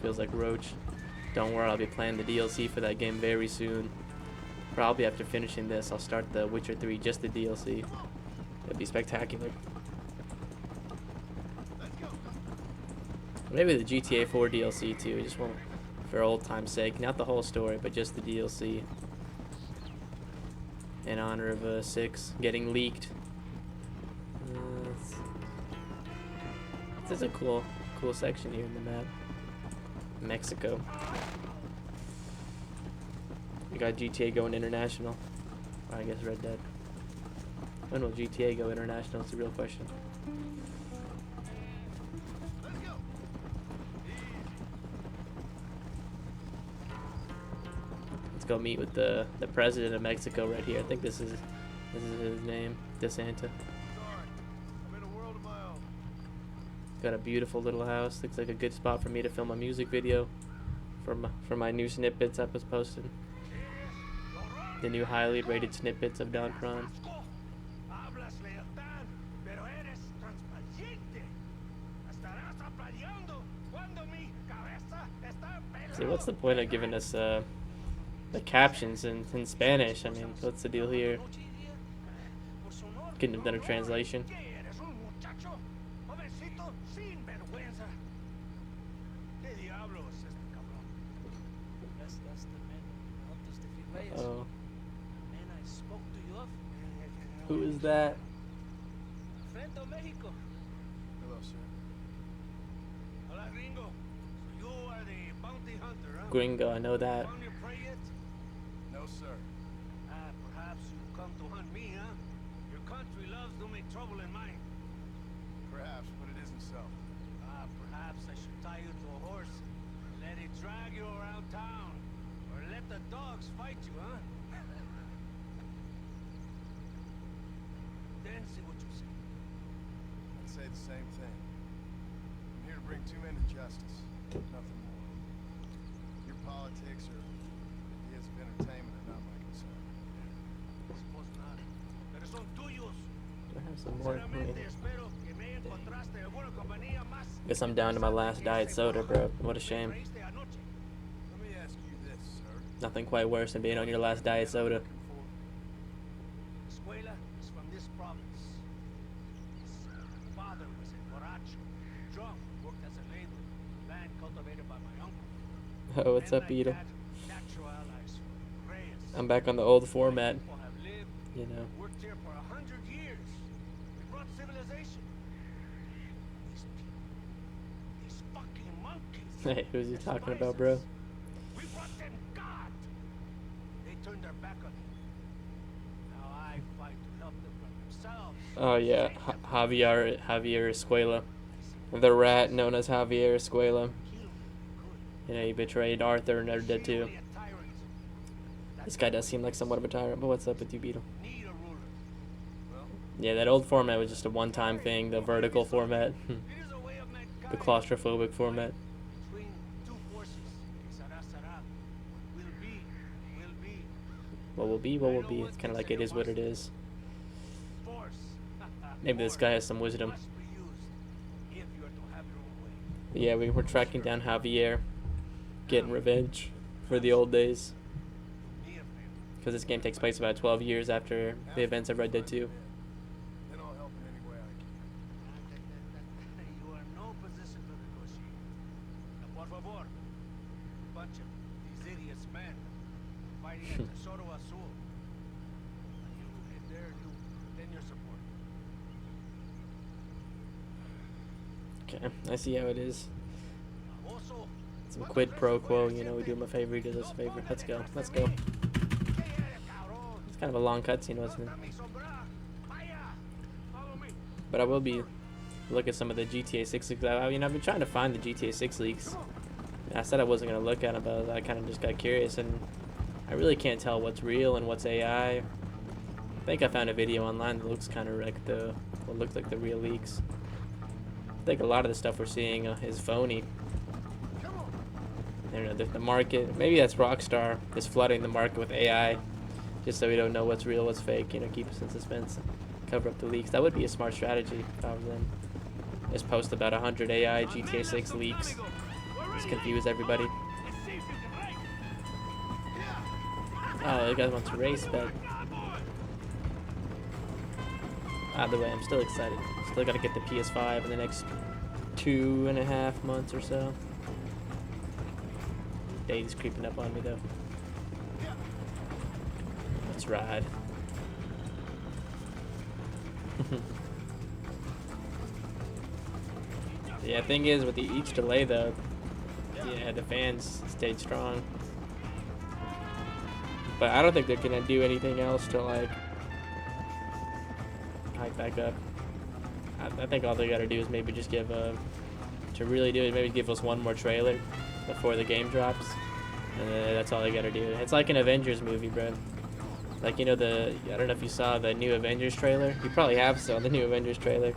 feels like Roach. Don't worry, I'll be playing the DLC for that game very soon. Probably after finishing this, I'll start the Witcher 3, just the DLC. It'd be spectacular. Maybe the GTA 4 DLC too, just want for old time's sake. Not the whole story, but just the DLC. In honor of 6 getting leaked. This is a cool section here in the map. Mexico. We got GTA going international. Or I guess Red Dead. When will GTA go international? It's a real question. Let's go meet with the president of Mexico right here. I think this is his name, DeSanta. Got a beautiful little house. Looks like a good spot for me to film a music video for my new snippets I was posting. The new highly rated snippets of Don Prawn. See, what's the point of giving us the captions in Spanish? I mean, what's the deal here? Couldn't have done a translation. Oh. Who is that? Hello, sir. Hola, Gringo. So you are the bounty hunter, huh? Gringo, I know that. Found your prey yet? No, sir. Perhaps you come to hunt me, huh? Your country loves to make trouble in mine. Perhaps, but it isn't so. Perhaps I should tie you to a horse and let it drag you around town. Or let the dogs fight you, huh? Then see what you say. I'd say the same thing. I'm here to bring 2 men to justice. Nothing more. Your politics or ideas of entertainment are not my concern. I suppose not. Pero son tuyos. I have some more. Sinceramente espero que me encontraste alguna compañía más. Guess I'm down to my last diet soda, bro. What a shame. Let me ask you this, sir. Nothing quite worse than being on your last diet soda. Escuela is from this province. His father was a borracho, drunk, worked as a laborer, land cultivated by my uncle. Oh, what's Men up, like Beetle? that, natural allies for Reyes. I'm back on the old format. People have lived, You know. worked here for 100 years. We brought civilization. These people, these fucking monkeys. Hey, who's he talking about, bro? We brought them God. They turned their back on him. Now I fight to help them from themselves. Oh yeah, Javier Escuela, the rat known as Javier Escuela. You know, he betrayed Arthur and Red Dead 2. This guy does seem like somewhat of a tyrant, but what's up with you, Beetle? Yeah, that old format was just a one-time thing, the vertical format. The claustrophobic format. Between 2 forces, Sara Sara, will be. What will be. It's kind of like it is what it is. Force. Maybe this guy has some wisdom. Must be used if you are to have your own way. But yeah, we were tracking down Javier, getting revenge for the old days. Because this game takes place about 12 years after the events of Red Dead 2. Then I'll help in any way I can. You are in no position to negotiate. Now, por favor, a bunch of these idiots men fighting at Tesoro Azul. You head there, you lend your support. Okay, I see how it is. Also, Some quid pro quo, you know, we do him a favor, he does us a favor. Let's go, let's go. It's kind of a long cutscene, wasn't it? But I will be look at some of the GTA 6 leaks. I've been trying to find the GTA 6 leaks. I said I wasn't going to look at them, but I kind of just got curious, and I really can't tell what's real and what's AI. I think I found a video online that looks kind of like what looks like the real leaks. I think a lot of the stuff we're seeing is phony. I don't know, the market, maybe that's Rockstar is flooding the market with AI just so we don't know what's real, what's fake, you know, keep us in suspense, cover up the leaks. That would be a smart strategy if I was them. Just post about 100 AI GTA 6 leaks. Just confuse everybody. Oh, you guys want to race, but either way, I'm still excited. Still gotta get the PS5 in the next 2.5 months or so. Day's creeping up on me though. Let's ride. Yeah, thing is with each delay though, yeah, the fans stayed strong. But I don't think they're gonna do anything else to like hype back up. I think all they gotta do is maybe just give to really do it, maybe give us one more trailer before the game drops, and that's all they gotta do. It's like an Avengers movie, bro. Like, you know, I don't know if you saw the new Avengers trailer. You probably have saw the new Avengers trailer,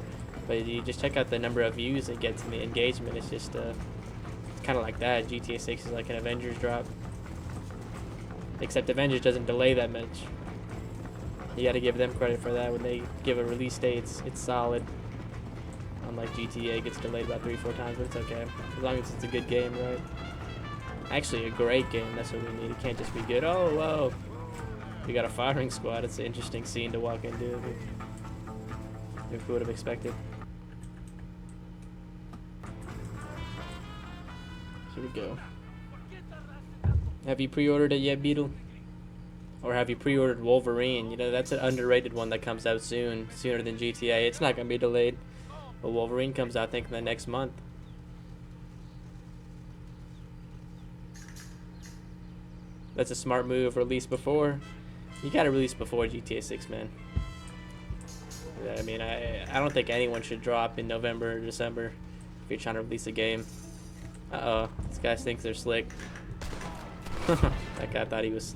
but you just check out the number of views it gets and the engagement. It's just kind of like that. GTA 6 is like an Avengers drop, except Avengers doesn't delay that much. You got to give them credit for that. When they give a release date, it's solid. Unlike GTA, gets delayed about 3-4 times, but it's okay as long as it's a good game, right? Actually, a great game. That's what we need. It can't just be good. Oh, whoa. We got a firing squad. It's an interesting scene to walk into. Who would have expected? Here we go. Have you pre-ordered it yet, Beetle? Or have you pre-ordered Wolverine? You know, that's an underrated one that comes out soon, sooner than GTA. It's not going to be delayed. But Wolverine comes out, I think, in the next month. That's a smart move. Release before. You gotta release before GTA 6, man. I mean, I don't think anyone should drop in November or December if you're trying to release a game. Uh-oh. These guys think they're slick. That guy thought he was...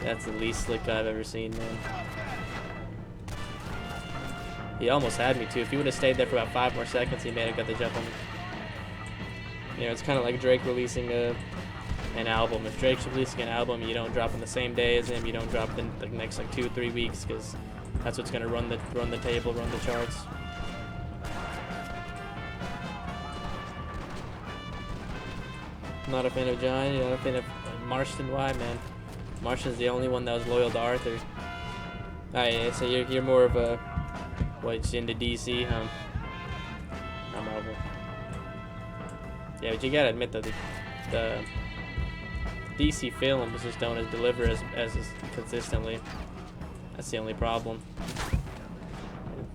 That's the least slick guy I've ever seen, man. He almost had me, too. If he would have stayed there for about 5 more seconds, he may have got the jump on me. You know, it's kind of like Drake releasing an album. If Drake's releasing an album, you don't drop on the same day as him. You don't drop in the next like 2-3 weeks, because that's what's gonna run the table, run the charts. Not a fan of John. Not a fan of Marston. Why, man? Marston's the only one that was loyal to Arthur. Alright, so you're more of a what's into DC, huh? Not Marvel. Yeah, but you gotta admit that the DC films just don't deliver as consistently. That's the only problem.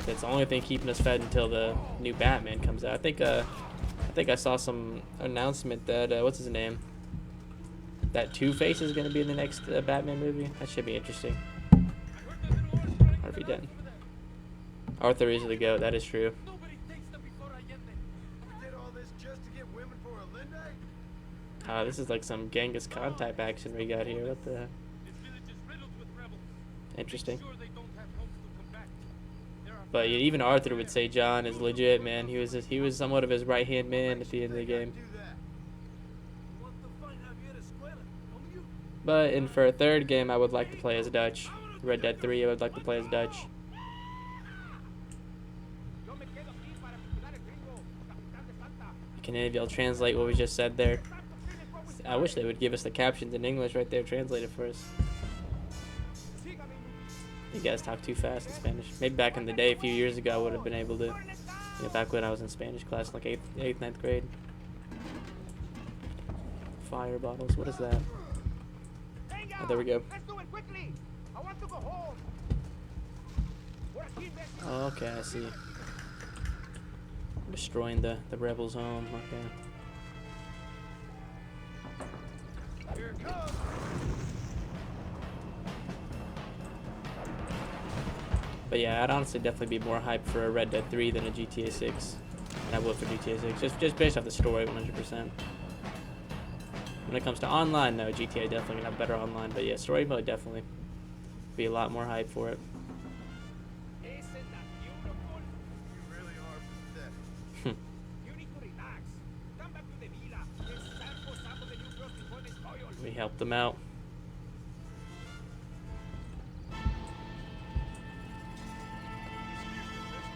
It's the only thing keeping us fed until the new Batman comes out. I think I saw some announcement that what's his name? That Two-Face is going to be in the next Batman movie. That should be interesting. Harvey Dent. Arthur is the GOAT. That is true. This is like some Genghis Khan type action we got here. What the heck? Interesting. But even Arthur would say John is legit, man. He was somewhat of his right-hand man at the end of the game. But for a third game, I would like to play as Dutch. Red Dead 3, I would like to play as Dutch. Can any of y'all translate what we just said there? I wish they would give us the captions in English right there, translated for us. You guys talk too fast in Spanish. Maybe back in the day, a few years ago, I would have been able to. You know, back when I was in Spanish class, like 8th, 9th grade. Fire bottles. What is that? Oh, there we go. Oh, okay, I see. Destroying the rebels' home. Okay. Here it comes. But yeah, I'd honestly definitely be more hyped for a Red Dead 3 than a GTA 6. And I would for GTA 6, just based off the story, 100%. When it comes to online, no, GTA definitely gonna have better online. But yeah, story mode definitely be a lot more hype for it. We helped them out.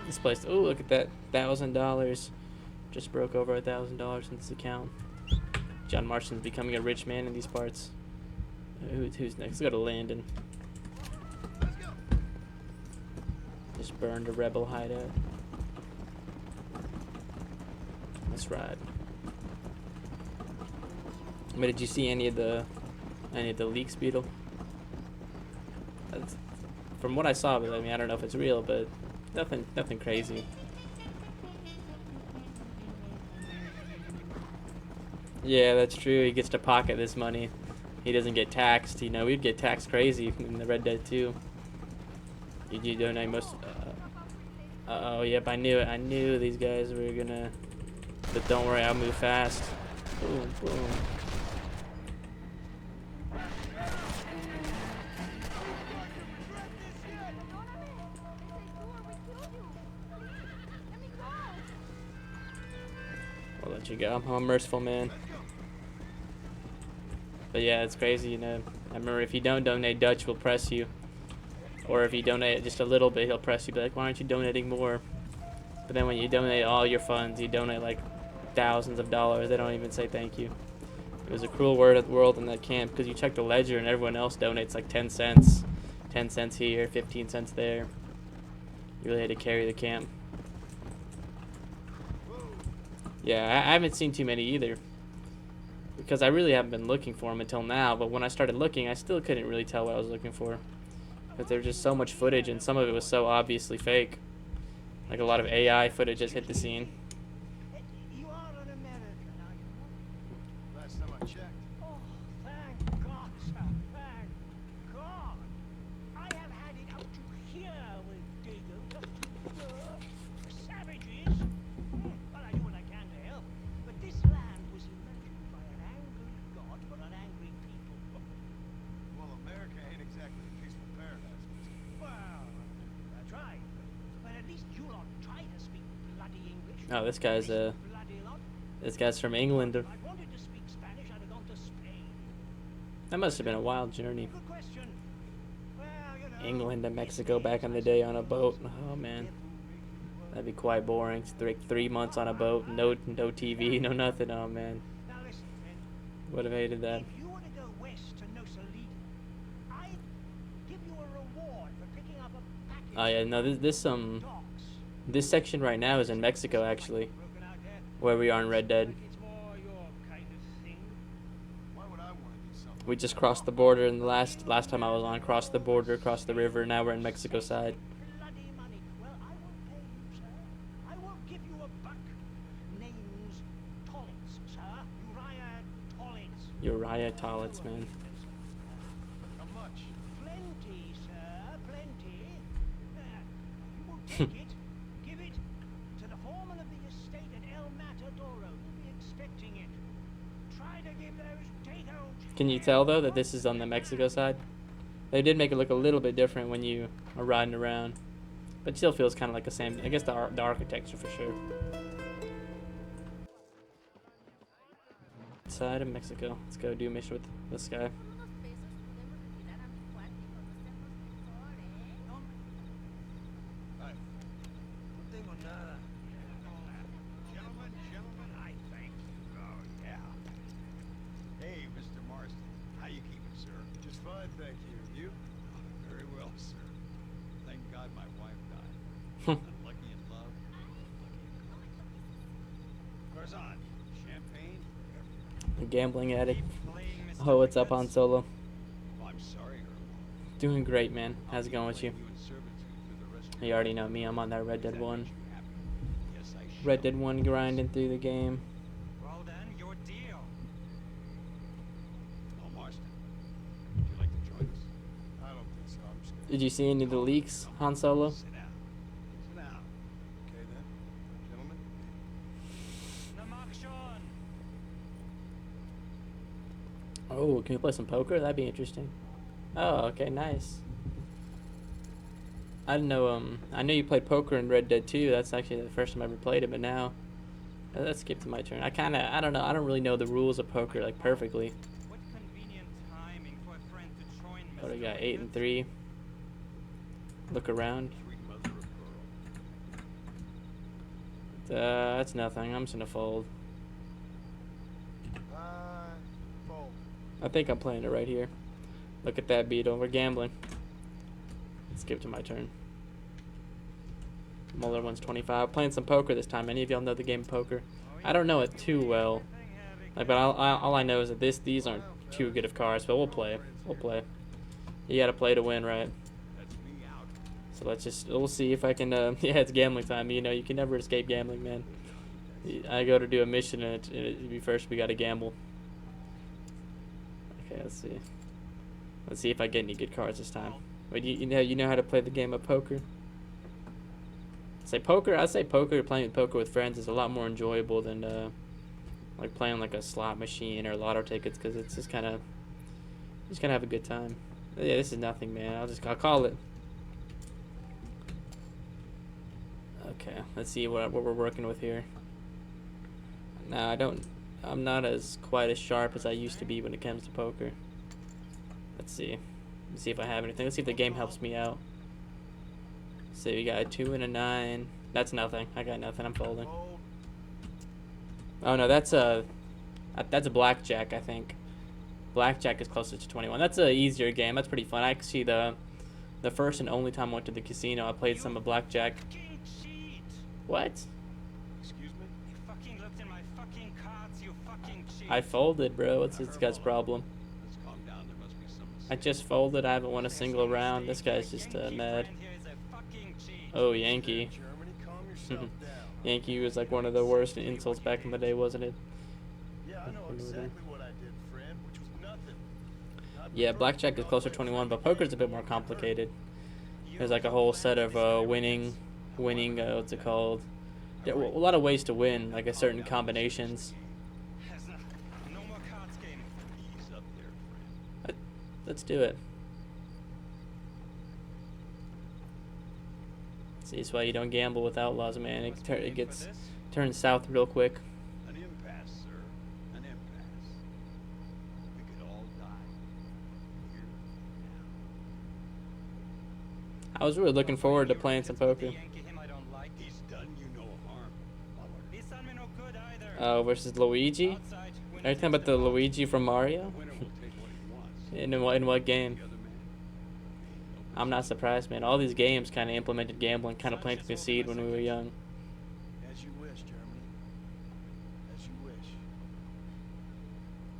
This place, oh, look at that, $1,000. Just broke over $1,000 in this account. John Marston's becoming a rich man in these parts. Who's next? Let's go to Landon. Just burned a rebel hideout. Let's ride. But did you see any of the leaks, Beetle? From what I saw, but I mean, I don't know if it's real, but nothing crazy. Yeah, that's true. He gets to pocket this money. He doesn't get taxed. You know, we'd get taxed crazy in the Red Dead 2. You donate most. Oh, yep, I knew it. I knew these guys were gonna. But don't worry, I'll move fast. Boom, boom. I'll let you go. I'm a merciful man. But yeah, it's crazy, you know. I remember if you don't donate, Dutch will press you. Or if you donate just a little bit, he'll press you. Be like, why aren't you donating more? But then when you donate all your funds, you donate like thousands of dollars, they don't even say thank you. It was a cruel world in that camp because you check the ledger and everyone else donates like 10 cents. 10 cents here, 15 cents there. You really had to carry the camp. Yeah, I haven't seen too many either. Because I really haven't been looking for them until now, but when I started looking, I still couldn't really tell what I was looking for. Because there was just so much footage, and some of it was so obviously fake. Like a lot of AI footage just hit the scene. You are an American, are you? Last time I checked. Oh, thank God, sir. Thank God. I have had it out to here with Dago, just to savages. Well, I do what I can to help. But this land was imagined by an angry God for an angry people. Well, America ain't exactly a peaceful paradise. Well, that's right. But at least you lot try to speak bloody English. Oh, this guy's from England. I wanted to speak Spanish, I'd have gone to Spain. That must have been a wild journey. Good question. Well, you know, England to Mexico back in the day on a boat. Oh man, that'd be quite boring. It's 3 months on a boat, no TV, no nothing. Oh man, Now listen, friend. would have hated that. If you were to go west to Nosalita, I'd give you a reward for picking up a package. Oh yeah, no, Dogs. this section right now is in Mexico actually, Broken out there. where we are in Red Dead. It's more your kind of thing. Why would I want to do something? We just crossed the border, and the last time I was on, crossed the border, crossed the river. Now we're in Mexico side. Bloody money. Well, I won't pay you, sir. I won't give you a buck. Name's Tollitz, sir. Uriah Uriah Tollitz. Tollitz, man. How much? Plenty, sir. Plenty. You won't take it. Give it to the foreman of the estate at El Matadoro. He'll be expecting it. Try to give those Dago. Can you tell though that this is on the Mexico side? They did make it look a little bit different when you are riding around, but it still feels kind of like the same. I guess the architecture for sure. Side of Mexico. Let's go do a mission with this guy. Ay, no tengo nada. Gentlemen, I thank you. Oh, yeah. Hey, Mr. Marston. How you keeping, sir? Just fine, thank you. You? Very well, sir. Thank God my wife died. Unlucky in love, unlucky in Garzon, champagne. A gambling addict. Playing Mr. Oh, what's up, Han Ricketts? Solo? Oh, I'm sorry, Earl. Doing great, man. How's it going with you? In servitude for the rest of You already know me. I'm on that Red Dead 1. Yes, I shall. Red Dead 1 grinding through the game. Well then, your deal. Oh, Marston, would you like to join us? I don't think so. I'm just Did you see any of the leaks, Han Solo? sit down. Sit down. Okay then, gentlemen. Namakshan. Oh, can we play some poker? That'd be interesting. Oh, okay, nice. I didn't know, I know you played poker in Red Dead 2. That's actually the first time I ever played it, but now, let's skip to my turn. I don't know, I don't really know the rules of poker, like, perfectly. What convenient timing for a friend to join, What do we got, Mr. 8 and 3. Look around. Sweet mother of pearl. That's nothing, I'm just gonna fold. I think I'm playing it right here. Look at that beetle. We're gambling. Let's give it to my turn. Muller one's 25. Playing some poker this time. Any of y'all know the game of poker? I don't know it too well. Like, but all I know is that these aren't too good of cards. But we'll play. We'll play. You gotta play to win, right? So we'll see if I can. Yeah, it's gambling time. You know, you can never escape gambling, man. I go to do a mission and first we gotta gamble. Okay, let's see. Let's see if I get any good cards this time. But you know how to play the game of poker. I'd say poker. Playing poker with friends is a lot more enjoyable than like playing like a slot machine or lotto tickets, because it's just kind of have a good time. Yeah, this is nothing, man. I'll call it. Okay, let's see what we're working with here. Now I'm not quite as sharp as I used to be when it comes to poker. Let's see if I have anything. Let's see if the game helps me out. So we got a 2 and a 9. That's nothing. I got nothing. I'm folding. Oh no, that's a blackjack, I think. Blackjack is closer to 21. That's a easier game. That's pretty fun. I can see the first and only time I went to the casino, I played some of blackjack. What? Excuse me? You fucking looked in my fucking cards, you fucking cheat. I folded, bro. What's this guy's problem? Let's calm down. There must be some I just folded. I haven't won a single round. This guy's just mad. Oh, Yankee. Germany, calm yourself down. Yankee was like one of the worst insults back in the day, wasn't it? Yeah, I know exactly what I did, friend, which was nothing. Yeah, blackjack is closer to 21, but poker's a bit more complicated. There's like a whole set of winning, what's it called? Yeah, a lot of ways to win, like a certain combinations. No more cards game. Ease up there, friend. Let's do it. See, that's why you don't gamble with outlaws, man. It gets turns south real quick. An impasse, sir. An impasse. We could all die. Here, now. I was really looking forward to playing some poker. Yankee him I don't like. He's done you no harm. He's done me no good either. Oh, versus Luigi? Outside, winner Are you talking about the Luigi from Mario? Winner will take what he wants. In what game? The other man. I'm not surprised, man. All these games kind of implemented gambling, kind of planted the seed when we were young. As you wish, Germany. As you wish.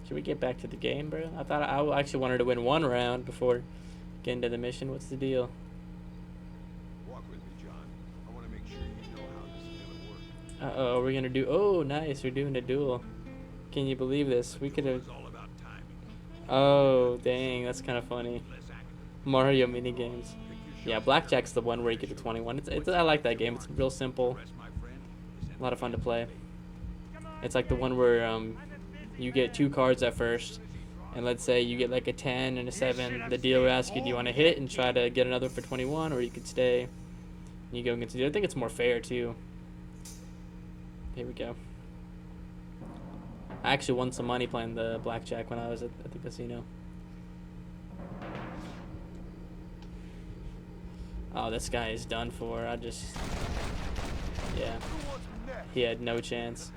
Should we get back to the game, bro? I actually wanted to win one round before getting to the mission. What's the deal? Walk with me, John. I want to make sure you know how this is gonna work. Uh-oh, we're gonna do... Oh, nice. We're doing a duel. Can you believe this? We could have... It's all about timing. Oh, dang. That's kind of funny. Less active. Mario minigames. Pick your Yeah, shot. blackjack's the one where you get to 21. I like that game. It's real simple. Rest, my friend, is A lot of fun to play. Come on, It's like the one where I'm you get 2 cards at first, and let's say you get like a 10 and a 7. The dealer asks you, do you want to hit and try to get another for 21, or you could stay. And you go against the dealer. I think it's more fair too. Here we go. I actually won some money playing the blackjack when I was at the casino. Oh, this guy is done for. Yeah. He had no chance.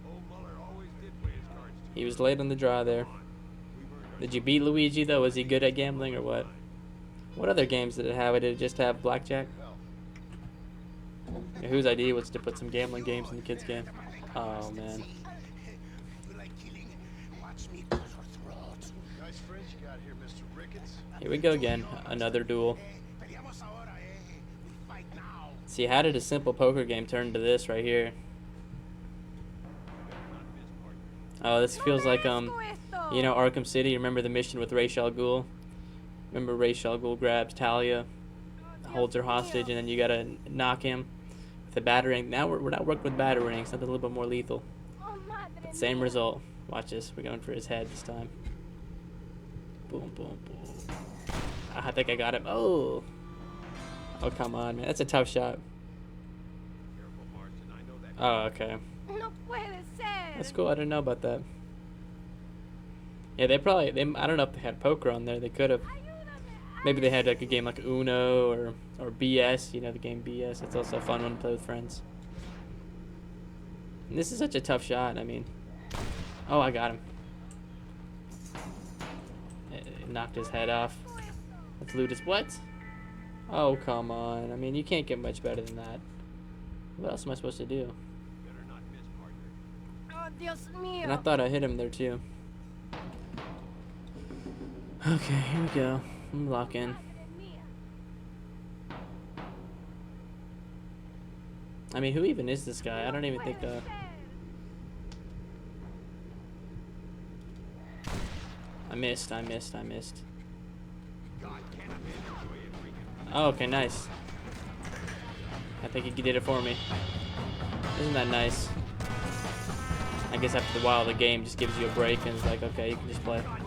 Old Muller always did play his cards too. He was late on the draw there. Did you beat Luigi, though? Was he good at gambling or what? What other games did it have? Did it just have blackjack? Yeah, whose idea was to put some gambling games in the kids' game? Oh, man. Nice friends you got here, Mr. Ricketts. Here we go again. Another duel. See, how did a simple poker game turn into this right here? Oh, this feels like, you know, Arkham City. Remember the mission with Ra's al Ghul? Remember Ra's al Ghul grabs Talia, holds her hostage, and then you gotta knock him with a batarang. Now we're not working with batarangs, something a little bit more lethal. But same result. Watch this. We're going for his head this time. Boom, boom, boom. I think I got him. Oh. Oh, come on, man. That's a tough shot. Careful, Marston. I know that. Oh, okay. No puede ser. That's cool. I didn't know about that. Yeah, I don't know if they had poker on there. They could have. Maybe they had like a game like Uno or BS. You know, the game BS. It's also a fun one to play with friends. And this is such a tough shot. I mean, oh, I got him. knocked his head off. Let's loot his what? Oh, come on. I mean, you can't get much better than that. What else am I supposed to do? Better not miss, partner. Oh, Dios mío. And I thought I hit him there too. Okay, here we go. I'm lock in. I mean, who even is this guy? I don't even think. I missed. Oh, okay, nice. I think he did it for me. Isn't that nice? I guess after a while the game just gives you a break and it's like, okay, you can just play. Now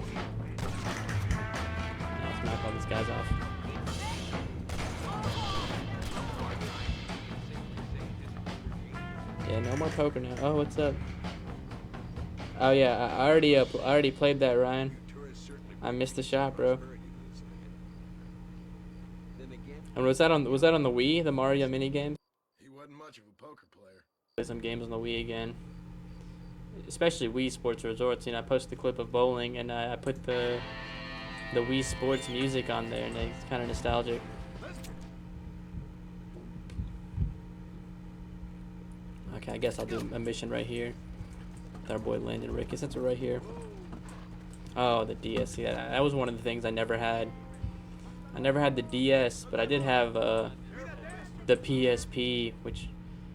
let's knock all these guys off. Yeah, no more poker now. Oh, what's up? Oh yeah, I already played that, Ryan. I missed the shot, bro. And was that on the Wii, the Mario mini game? He wasn't much of a poker player. Play some games on the Wii again. Especially Wii Sports Resorts. You know, I posted the clip of bowling and I put the Wii Sports music on there, and it's kind of nostalgic. Okay, I guess I'll do a mission right here with our boy Landon Ricketts. Since we're right here. Oh, the DS. See, that was one of the things I never had. I never had the DS, but I did have the PSP, which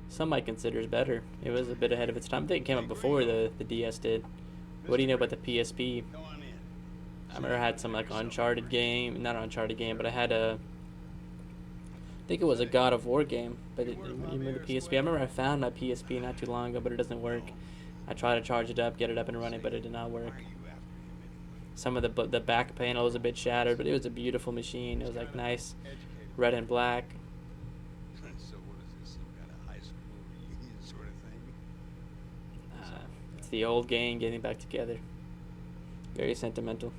some might consider is better. It was a bit ahead of its time. I think it came out before the DS did. What do you know about the PSP? I remember I had some like Uncharted game, not Uncharted game, but I had I think it was a God of War game, but you remember the PSP? I remember I found my PSP not too long ago, but it doesn't work. I tried to charge it up, get it up and running, but it did not work. Some of the back panel was a bit shattered, but it was a beautiful machine. It was like nice, red and black. So what is this, some kind of high school reunion sort of thing? It's the old gang getting back together. Very sentimental.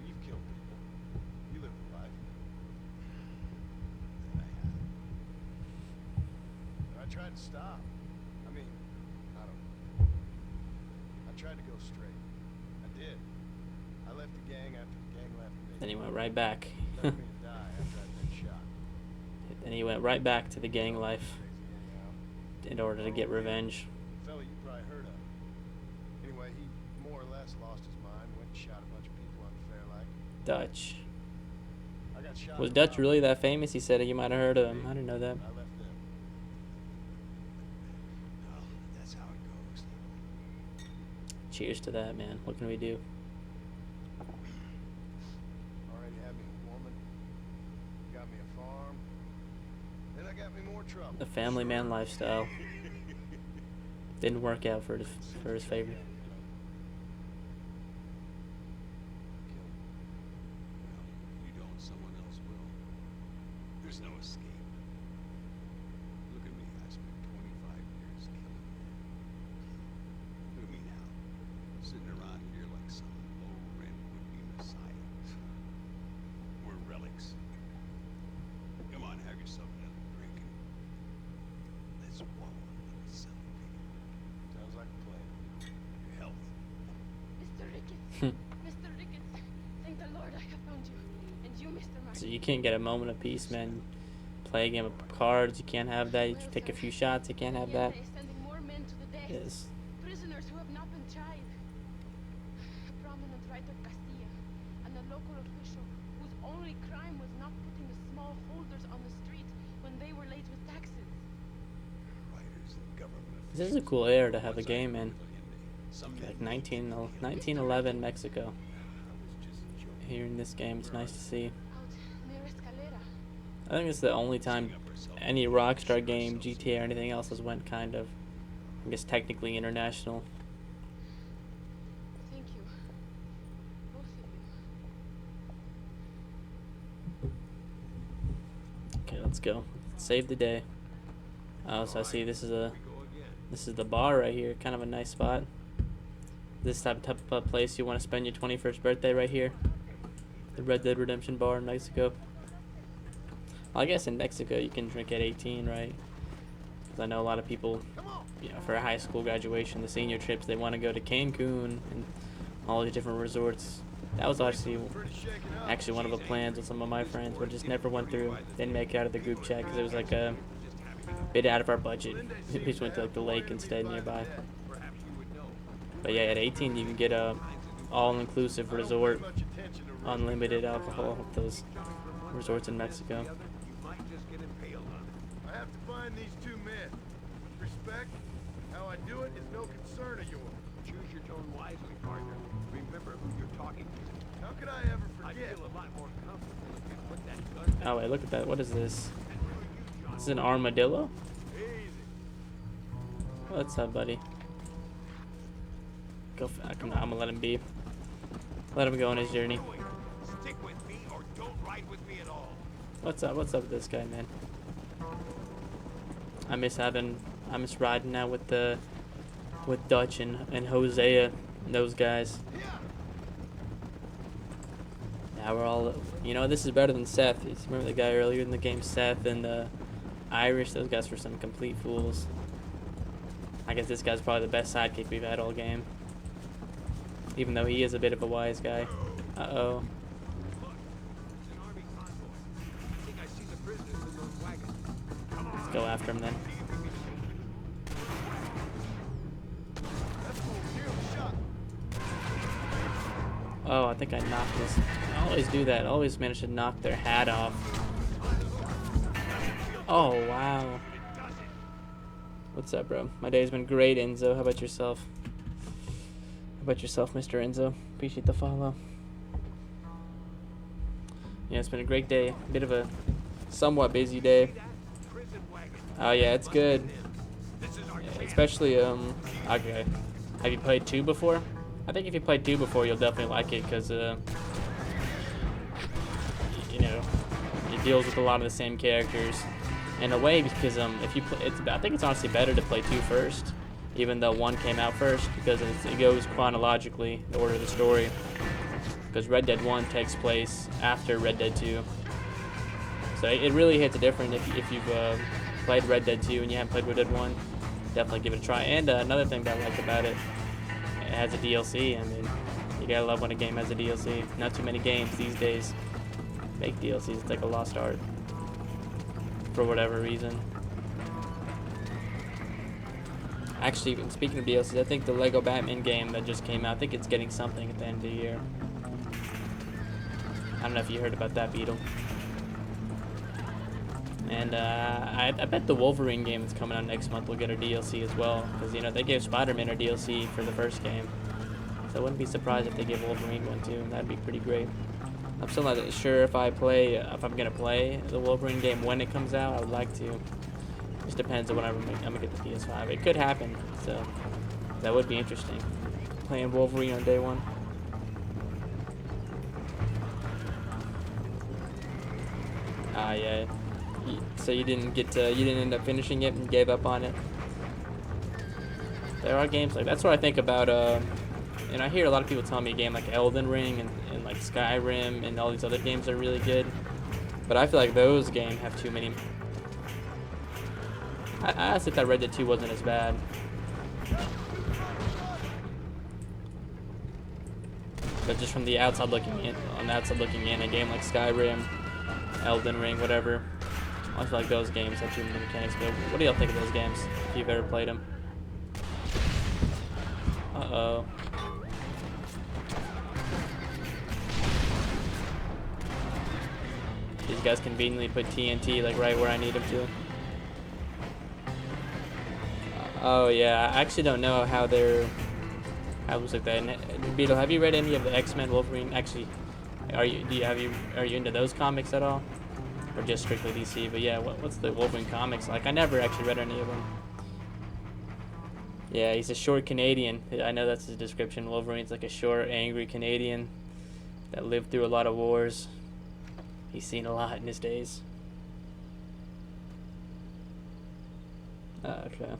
You've killed people. You live a life. And I tried to stop. I mean, I don't know. I tried to go straight. I did. I left the gang after the gang left me. Then he went right back. Left me to die after I'd been shot. Then he went right back to the gang life Crazy anyhow. in order to get revenge. Fella you probably heard of. Anyway, he more or less lost his mind, went and shot a bunch of people unfair like. Dutch. I got shot. Was in the Dutch mouth. really that famous? He said you might have heard of him. I didn't know that. I left them. Well, that's how it goes. Cheers to that, man. What can we do? Already had me a woman, got me a farm, then I got me more trouble. The family man lifestyle didn't work out for his favor. You don't, someone else will. There's no escape. Look at me, I spent 25 years killing men. Look at me now, sitting around here like some low-rent would-be messiah. We're relics. Come on, have yourself another drink and let's wallow and let's celebrate. Sounds like a plan. Your health. Mr. Ricketts. Mr. Ricketts. Thank the Lord I have found you. And you, Mr. So Martin. you can't get a moment of peace, man. Play a game of cards, you can't have that. You take a few shots, you can't have that. Yesterday, sending more men to the death. Yes. Prisoners who have not been tried. A prominent writer Castilla, and a local official whose only crime was not putting the small holders on the street when they were late with taxes. Writers and government This is a cool era to have a game in. Some Like 1911 Mexico. Here in this game, it's nice to see. Out near Escalera. I think it's the only time any Rockstar game, GTA or anything else has went kind of, I guess technically international. Thank you. Both of you. Okay, let's go. Save the day. Oh, so I see this is the bar right here. Kind of a nice spot. This type of place you want to spend your 21st birthday right here. The Red Dead Redemption bar in Mexico. Well, I guess in Mexico you can drink at 18, right? Because I know a lot of people, you know, for a high school graduation, the senior trips, they want to go to Cancun and all the different resorts. That was actually one of the plans with some of my friends, but just never went through. Didn't make it out of the group chat because it was like a bit out of our budget. We just went to like the lake instead nearby. But yeah, at 18 you can get a all-inclusive resort, unlimited alcohol at those resorts in Mexico. I have to find these two men. Respect. How I do it is no concern of yours. Choose your tone wisely, partner. Remember who you're talking to. How could I ever I forget? feel a lot more comfortable if you put that gun down. Oh wait, look at that. What is this? This is an armadillo? Easy. What's up, buddy? I'm gonna let him be. Let him go on his journey. Stick with me or don't ride with me at all. What's up? What's up with this guy, man? I miss riding out with Dutch and Hosea and those guys. Now we're all, this is better than Seth. Remember the guy earlier in the game, Seth and Irish? Those guys were some complete fools. I guess this guy's probably the best sidekick we've had all game. Even though he is a bit of a wise guy. Uh-oh. It's an army convoy. I think I see the prisoners in those wagons. Come on. Let's go after him then. That's cool. Give him a shot. Oh, I think I knocked this. I always do that. I always manage to knock their hat off. Oh, wow. What's up, bro? My day's been great, Enzo. How about yourself? How about yourself, Mr. Enzo? Appreciate the follow. Yeah, it's been a great day. Bit of a somewhat busy day. Oh yeah, it's good. Yeah, especially okay. Have you played 2 before? I think if you played 2 before, you'll definitely like it because it deals with a lot of the same characters. In a way, because if you play, I think it's honestly better to play 2 first, even though 1 came out first, because it goes chronologically, the order of the story. Because Red Dead 1 takes place after Red Dead 2. So it really hits different if you've played Red Dead 2 and you haven't played Red Dead 1. Definitely give it a try. And another thing that I like about it, it has a DLC. I mean, you gotta love when a game has a DLC. Not too many games these days make DLCs. It's like a lost art. For whatever reason. Actually, speaking of DLCs, I think the Lego Batman game that just came out, I think it's getting something at the end of the year. I don't know if you heard about that, Beetle. And I bet the Wolverine game that's coming out next month will get a DLC as well. Because, they gave Spider-Man a DLC for the first game. So I wouldn't be surprised if they give Wolverine one too. That'd be pretty great. I'm still not sure if I'm gonna play the Wolverine game when it comes out. I would like to. Just depends on when I'm gonna get the PS5. It could happen, so that would be interesting. Playing Wolverine on day 1. Yeah. So you didn't end up finishing it and gave up on it. There are games like that's what I think about. And I hear a lot of people tell me a game like Elden Ring and like Skyrim and all these other games are really good. But I feel like those games have too many. I honestly thought Red Dead 2 wasn't as bad. But just from the outside looking in, a game like Skyrim, Elden Ring, whatever, I feel like those games have too many mechanics. But what do y'all think of those games, if you've ever played them? Uh-oh. These guys conveniently put TNT like right where I need them to. Oh yeah, I actually don't know how was like that. Beetle, have you read any of the X-Men Wolverine? Actually, are you into those comics at all, or just strictly DC? But yeah, what's the Wolverine comics like? I never actually read any of them. Yeah, he's a short Canadian. I know that's his description. Wolverine's like a short, angry Canadian that lived through a lot of wars. He's seen a lot in his days. Okay.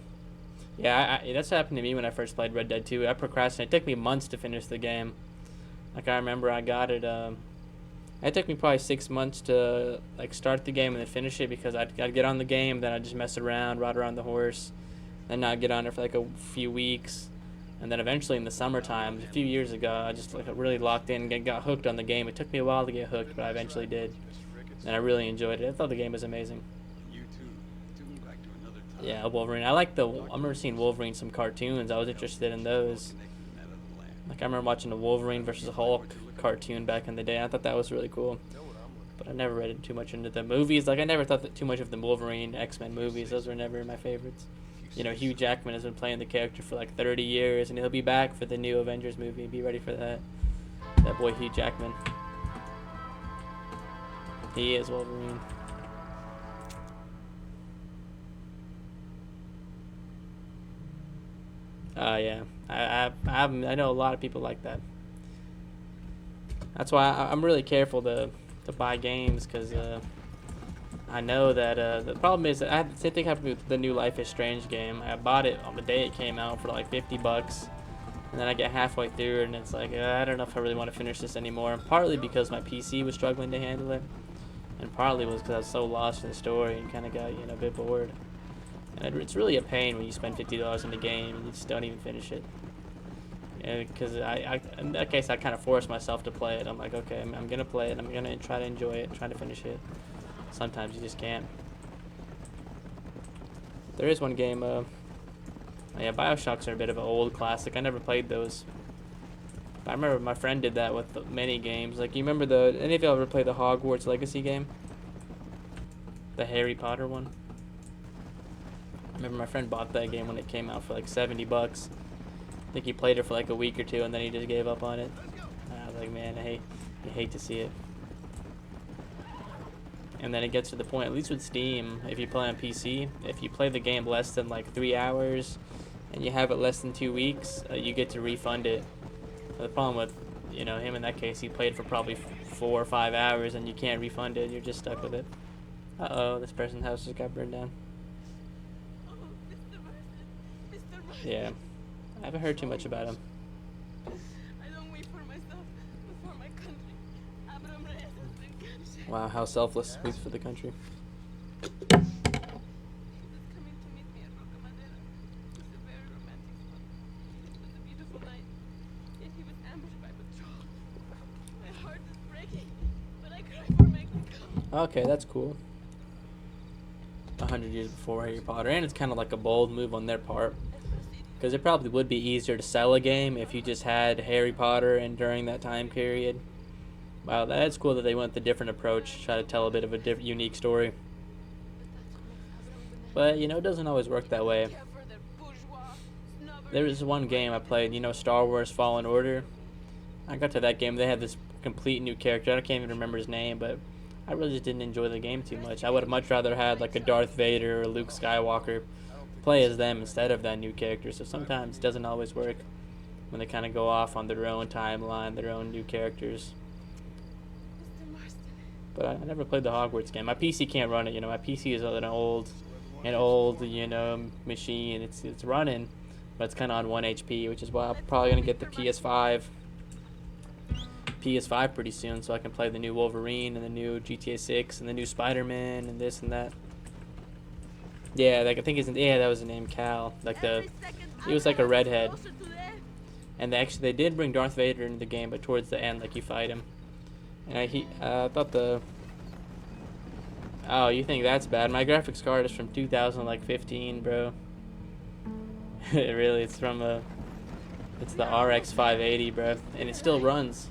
Yeah, that's happened to me when I first played Red Dead 2. I procrastinated. It took me months to finish the game. Like, I remember I got it, it took me probably 6 months to, like, start the game and then finish it because I'd get on the game, then I'd just mess around, ride around the horse, then I'd get on it for, like, a few weeks, And then eventually in the summertime, a few years ago, I just like really locked in and got hooked on the game. It took me a while to get hooked, but I eventually did. And I really enjoyed it. I thought the game was amazing. You too. Tune back to another time. Yeah, Wolverine. I remember seeing Wolverine some cartoons. I was interested in those. Like I remember watching the Wolverine versus Hulk cartoon back in the day. I thought that was really cool. But I never read too much into the movies. Like I never thought that too much of the Wolverine X-Men movies. Those were never my favorites. You know, Hugh Jackman has been playing the character for like 30 years, and he'll be back for the new Avengers movie. Be ready for that. That boy Hugh Jackman. He is Wolverine. Yeah. I know a lot of people like that. That's why I'm really careful to buy games, because I know that the problem is that I had the same thing happened with the new Life is Strange game. I bought it on the day it came out for like $50, and then I get halfway through it and it's like I don't know if I really want to finish this anymore. Partly because my PC was struggling to handle it, and partly was because I was so lost in the story and kind of got a bit bored. And it's really a pain when you spend $50 on a game and you just don't even finish it. Because in that case I kind of forced myself to play it. I'm like, okay, I'm gonna play it. I'm gonna try to enjoy it, try to finish it. Sometimes you just can't. There is one game, yeah, Bioshocks are a bit of an old classic. I never played those. But I remember my friend did that with many games. Like, you remember any of y'all ever play the Hogwarts Legacy game? The Harry Potter one? I remember my friend bought that game when it came out for like $70. I think he played it for like a week or two and then he just gave up on it. I was like, man, I hate to see it. And then it gets to the point, at least with Steam, if you play on PC, if you play the game less than like 3 hours and you have it less than 2 weeks, you get to refund it. The problem with, him in that case, he played for probably 4 or 5 hours and you can't refund it. You're just stuck with it. Uh-oh, this person's house just got burned down. Oh, Mr. Marston. Mr. Marston. Yeah, I haven't heard too much about him. I don't wait for myself, but for my country. Abram Reyes has been captured. Wow, how selfless. Speaks for the country. He was coming to meet me at Roca Madera. It was a very romantic spot. It was a beautiful night. Yet he was ambushed by patrol. My heart is breaking, but I cry for Mexico. Okay, that's cool. 100 years before Harry Potter, and it's kind of like a bold move on their part, because it probably would be easier to sell a game if you just had Harry Potter and during that time period. Wow, that's cool that they went the different approach, try to tell a bit of a unique story. But, it doesn't always work that way. There was one game I played, Star Wars Fallen Order. I got to that game, they had this complete new character. I can't even remember his name, but I really just didn't enjoy the game too much. I would have much rather had like a Darth Vader or Luke Skywalker play as them instead of that new character. So sometimes it doesn't always work when they kind of go off on their own timeline, their own new characters. But I never played the Hogwarts game. My PC can't run it. My PC is an old machine. It's running, but it's kind of on 1 HP, which is why I'm probably gonna get the PS5 pretty soon, so I can play the new Wolverine and the new GTA 6 and the new Spider-Man and this and that. Yeah, I think that was the name, Cal. He was like a redhead. And they did bring Darth Vader into the game, but towards the end, like, you fight him. And I thought oh, you think that's bad? My graphics card is from 2015, bro. Really, it's the RX 580, bro, and it still runs.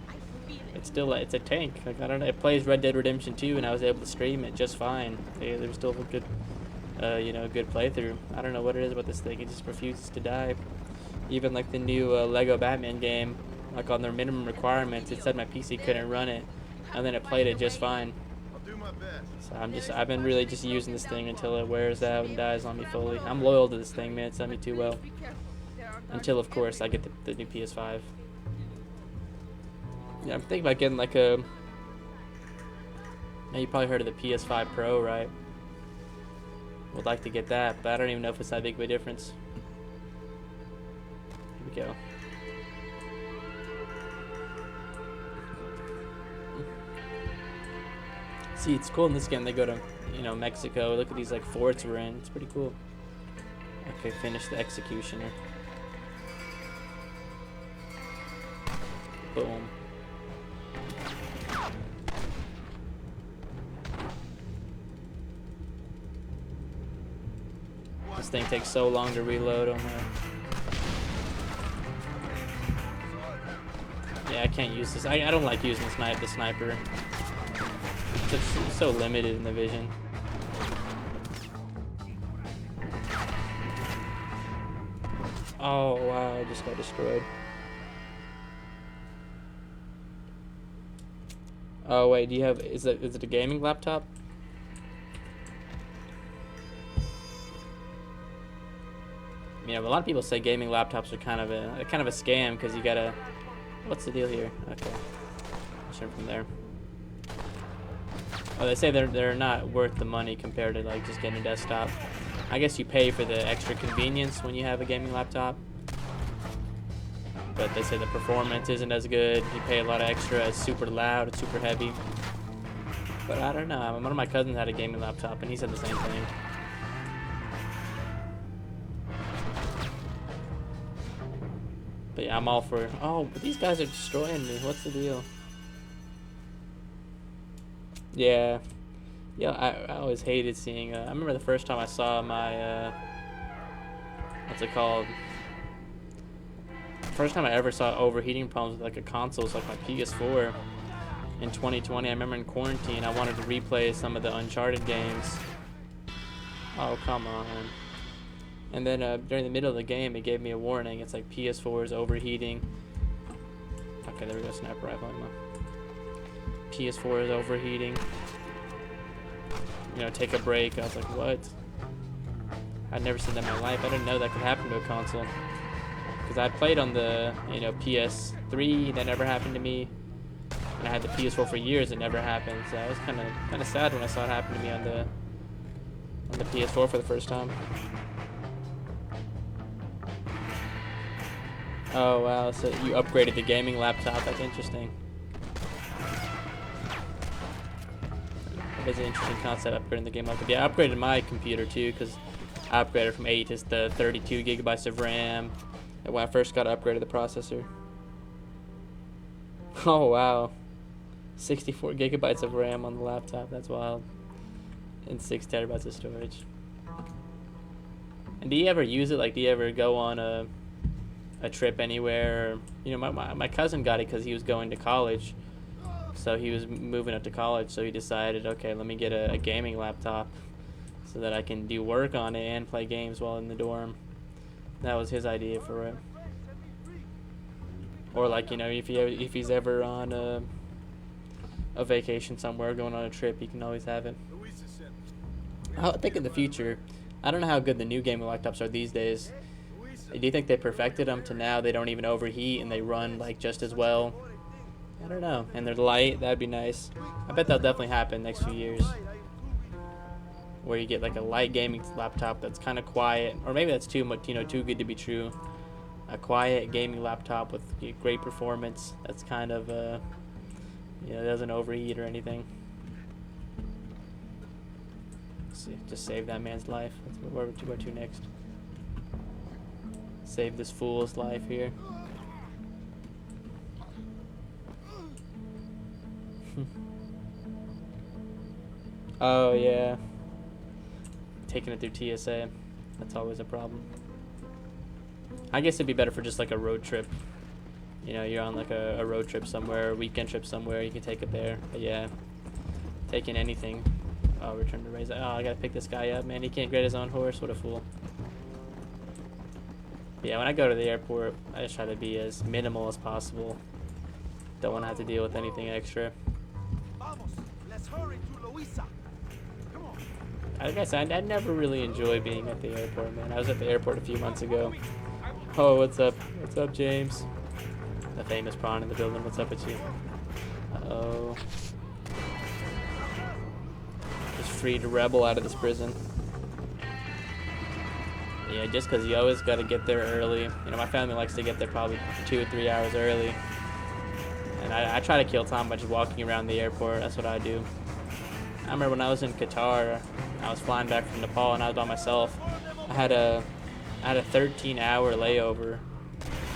It's a tank. Like, I don't know. It plays Red Dead Redemption 2, and I was able to stream it just fine. There was still a good, good playthrough. I don't know what it is about this thing. It just refuses to die. Even like the new Lego Batman game, like on their minimum requirements, it said my PC couldn't run it, and then it played it just fine. I'll do my best. So I've been really just using this thing until it wears out and dies on me fully. I'm loyal to this thing, man. It's done me too well. Until, of course, I get the new PS5. Yeah, I'm thinking about getting like a... Now, you probably heard of the PS5 Pro, right? Would like to get that, but I don't even know if it's that big of a difference. Here we go. See, it's cool in this game. They go to, Mexico. Look at these like forts we're in. It's pretty cool. Okay, finish the executioner. Boom. This thing takes so long to reload on that. Yeah, I can't use this. I don't like using the sniper. It's so limited in the vision. Oh wow, I just got destroyed. Oh wait, do you have, is it a gaming laptop? You know, a lot of people say gaming laptops are kind of a scam because you gotta, what's the deal here? Okay, I'll turn from there. Oh, they say they're not worth the money compared to like just getting a desktop. I guess you pay for the extra convenience when you have a gaming laptop. But they say the performance isn't as good. You pay a lot of extra. It's super loud. It's super heavy. But I don't know. One of my cousins had a gaming laptop, and he said the same thing. But yeah, I'm all for... Oh, but these guys are destroying me. What's the deal? Yeah. Yeah, I always hated seeing... I remember the first time I saw my... what's it called? First time I ever saw overheating problems with like a console was like my PS4 in 2020. I remember in quarantine I wanted to replay some of the Uncharted games. Oh, come on. And then during the middle of the game it gave me a warning. It's like PS4 is overheating. Okay, there we go, sniper rifle ammo. PS4 is overheating. You know, take a break. I was like, what? I'd never seen that in my life. I didn't know that could happen to a console. Because I played on the, you know, PS3, that never happened to me. And I had the PS4 for years, it never happened. So I was kind of sad when I saw it happen to me on the PS4 for the first time. Oh wow, so you upgraded the gaming laptop. That's interesting. That is an interesting concept, upgrading the game laptop. Yeah, I upgraded my computer too, because I upgraded from 8 to the 32 gigabytes of RAM. When I first got upgraded the processor. Oh wow, 64 gigabytes of RAM on the laptop. That's wild. And 6 terabytes of storage. And do you ever use it? Like, do you ever go on a trip anywhere? You know, my cousin got it because he was going to college. So he was moving up to college. So he decided, okay, let me get a gaming laptop so that I can do work on it and play games while in the dorm. That was his idea for it. Or like, you know, if he's ever on a vacation somewhere, going on a trip, he can always have it. I think in the future, I don't know how good the new gaming laptops are these days. Do you think they perfected them to now they don't even overheat and they run like just as well? I don't know. And they're light. That'd be nice. I bet that'll definitely happen next few years. Where you get like a light gaming laptop that's kind of quiet, or maybe that's too much, you know, too good to be true. A quiet gaming laptop with great performance that's kind of, you know, doesn't overheat or anything. Let's see, just save that man's life. Where to next? Save this fool's life here. Oh yeah. Taking it through TSA, that's always a problem. I guess it'd be better for just like a road trip. You know, you're on like a road trip somewhere, a weekend trip somewhere, you can take it there. But yeah, taking anything. Oh, return to raise. Oh, I gotta pick this guy up, man. He can't get his own horse. What a fool. But yeah, when I go to the airport, I just try to be as minimal as possible. Don't want to have to deal with anything extra. Vamos, let's hurry to Louisa. Come on. I guess I never really enjoy being at the airport, man. I was at the airport a few months ago. Oh, what's up? What's up, James? The famous prawn in the building. What's up with you? Uh-oh. Just freed a rebel out of this prison. Yeah, just because you always got to get there early. You know, my family likes to get there probably 2 or 3 hours early. And I try to kill time by just walking around the airport. That's what I do. I remember when I was in Qatar, I was flying back from Nepal and I was by myself. I had a 13-hour layover,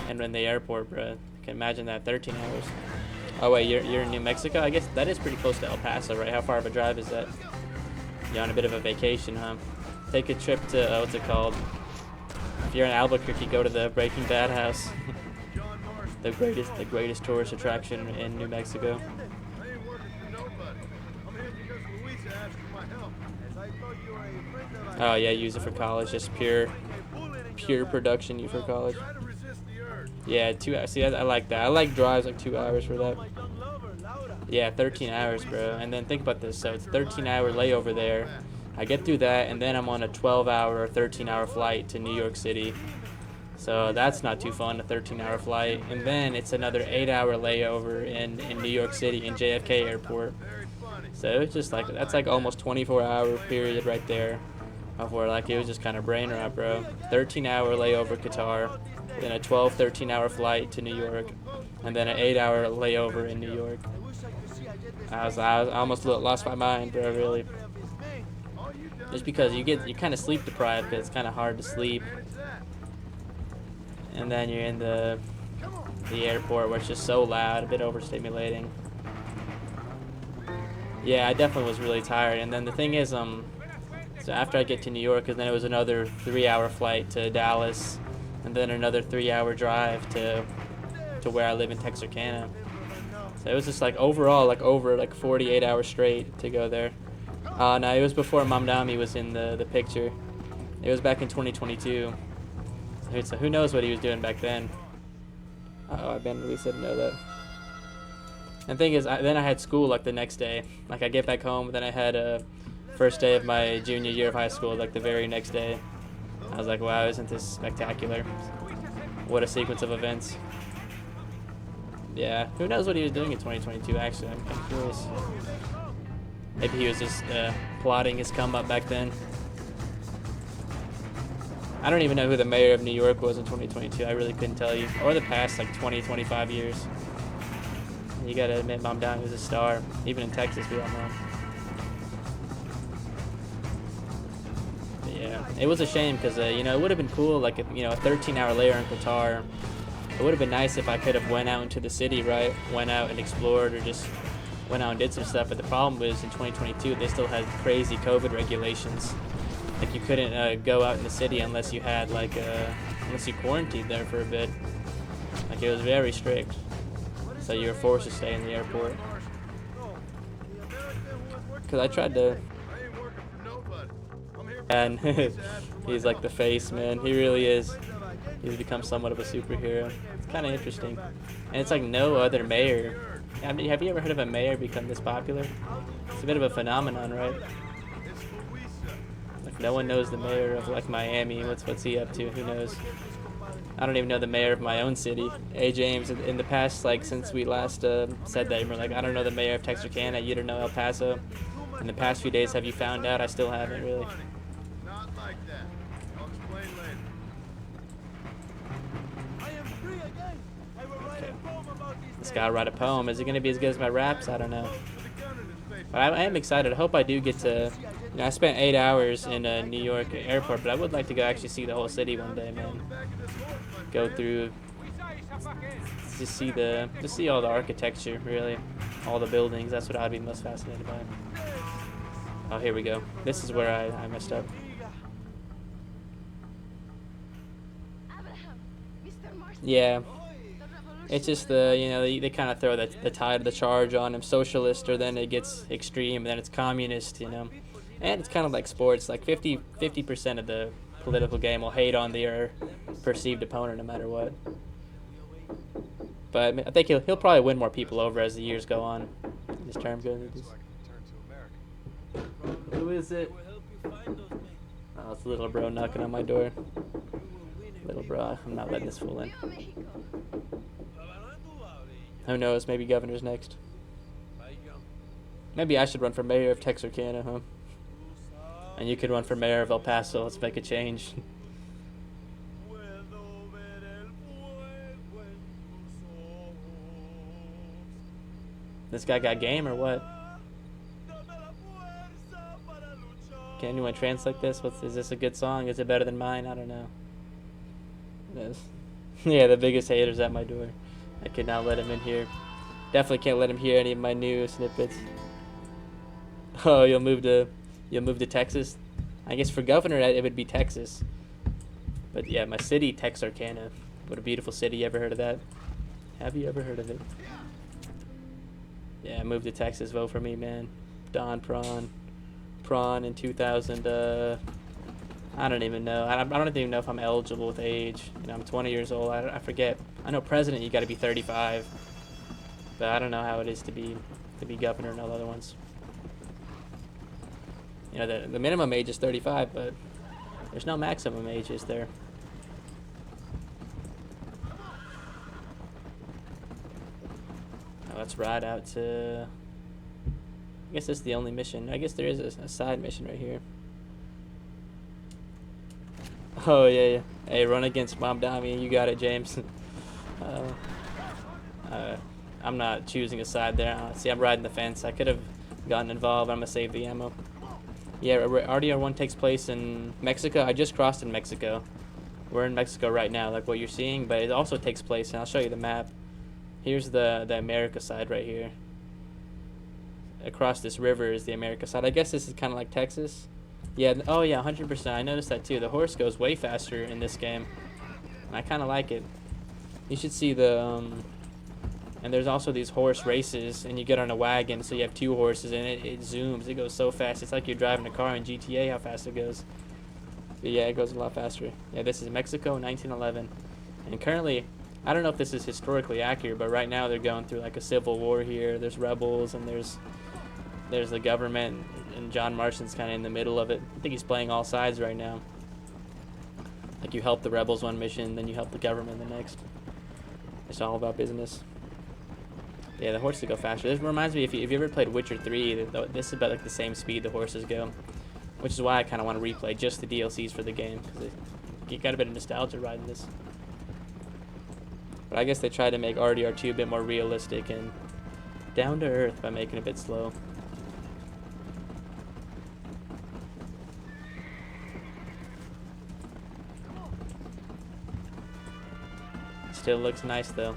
and in the airport, bruh, Can imagine that, 13 hours. Oh wait, you're in New Mexico? I guess that is pretty close to El Paso, right? How far of a drive is that? You're on a bit of a vacation, huh? Take a trip to, what's it called? If you're in Albuquerque, go to the Breaking Bad house. the greatest tourist attraction in New Mexico. I ain't working for nobody. I'm here because Louisa asked for my help. As I thought you were a friend of Oh yeah, use it for college, just pure production use for college. Try to resist the urge. Yeah, 2 hours. See, I like that. I like drives like 2 hours for that. Yeah, 13 hours, bro. And then think about this. So it's 13-hour layover there. I get through that, and then I'm on a 12-hour or 13-hour flight to New York City. So that's not too fun, a 13-hour flight. And then it's another 8-hour layover in New York City in JFK Airport. So it's just like, that's like almost 24-hour period right there of where like it was just kind of brain rot, bro. 13-hour layover Qatar, then a 13-hour flight to New York, and then an 8-hour layover in New York. I almost lost my mind, bro, really. Just because you're kind of sleep deprived, because it's kind of hard to sleep. And then you're in the airport where it's just so loud, a bit overstimulating. Yeah, I definitely was really tired. And then the thing is, so after I get to New York, and then it was another 3-hour flight to Dallas, and then another 3-hour drive to where I live in Texarkana. So it was just like overall, like over like 48 hours straight to go there. No, it was before Mamdani was in the picture. It was back in 2022. So who knows what he was doing back then. Uh-oh, I randomly said no that. And the thing is, then I had school like the next day. Like I get back home, then I had a first day of my junior year of high school, like the very next day. I was like, wow, isn't this spectacular? What a sequence of events. Yeah, who knows what he was doing in 2022, actually. I'm curious. Maybe he was just plotting his come up back then. I don't even know who the mayor of New York was in 2022. I really couldn't tell you. Or the past like 20, 25 years. You gotta admit, Mamdani was a star. Even in Texas, we all know. But yeah, it was a shame because, it would have been cool, like, if, a 13-hour layer in Qatar. It would have been nice if I could have went out into the city, right? Went out and explored or just went out and did some stuff. But the problem was in 2022, they still had crazy COVID regulations. Like you couldn't go out in the city unless you had unless you quarantined there for a bit. Like it was very strict. So you were forced to stay in the airport. Cause I tried to. And he's like the face, man. He really is. He's become somewhat of a superhero. It's kind of interesting. And it's like no other mayor. I mean, have you ever heard of a mayor become this popular? It's a bit of a phenomenon, right? Like no one knows the mayor of like Miami. What's he up to? Who knows? I don't even know the mayor of my own city. Hey James, in the past, like since we last said that, you were like, I don't know the mayor of Texarkana. You don't know El Paso. In the past few days, have you found out? I still haven't really. Not like that. I'll explain later. I am free again. I will write a poem about these This guy write a poem. Is it going to be as good as my raps? I don't know. But I am excited. I hope I do get to. I spent 8 hours in New York airport, but I would like to go actually see the whole city one day, man. Go through, just see all the architecture, really, all the buildings. That's what I'd be most fascinated by. Oh, here we go. This is where I messed up. Yeah, it's just they kind of throw the tide of the charge on him, socialist, or then it gets extreme, and then it's communist, And it's kind of like sports, like 50% of the political game will hate on their perceived opponent no matter what. But I think he'll probably win more people over as the years go on. His term goes. Who is it? Oh, it's little bro knocking on my door. Little bro, I'm not letting this fool in. Who knows? Maybe governor's next. Maybe I should run for mayor of Texarkana, huh? And you could run for mayor of El Paso. Let's make a change. This guy got game or what? Can anyone translate this? Is this a good song? Is it better than mine? I don't know. It is. Yeah, the biggest haters at my door. I could not let him in here. Definitely can't let him hear any of my new snippets. Oh, you'll move to Texas? I guess for governor it would be Texas. But yeah, my city, Texarkana. What a beautiful city. You ever heard of that? Have you ever heard of it? Yeah, I moved to Texas. Vote for me, man. Don Prawn in 2000. I don't even know. I don't even know if I'm eligible with age. You know, I'm 20 years old. I forget. I know president you got to be 35, but I don't know how it is to be governor and all the other ones. You know, the minimum age is 35, but there's no maximum age, is there? Now let's ride out to. I guess this is the only mission. I guess there is a side mission right here. Oh yeah. Hey, run against Mom Dami. You got it, James. I'm not choosing a side there. See, I'm riding the fence. I could have gotten involved. I'm gonna save the ammo. Yeah, RDR1 takes place in Mexico. I just crossed in Mexico. We're in Mexico right now, like what you're seeing, but it also takes place, and I'll show you the map. Here's the America side right here. Across this river is the America side. I guess this is kind of like Texas. Yeah, oh yeah, 100%. I noticed that too. The horse goes way faster in this game, and I kind of like it. You should see the, and there's also these horse races, and you get on a wagon, so you have two horses, and it zooms. It goes so fast. It's like you're driving a car in GTA, how fast it goes. But yeah, it goes a lot faster. Yeah, this is Mexico, 1911. And currently, I don't know if this is historically accurate, but right now they're going through like a civil war here. There's rebels, and there's the government, and John Marston's kind of in the middle of it. I think he's playing all sides right now. Like you help the rebels one mission, then you help the government the next. It's all about business. Yeah, the horses go faster. This reminds me, if you ever played Witcher 3, this is about like the same speed the horses go, which is why I kind of want to replay just the DLCs for the game, because you got a bit of nostalgia riding this. But I guess they tried to make RDR2 a bit more realistic and down to earth by making it a bit slow. Still looks nice though.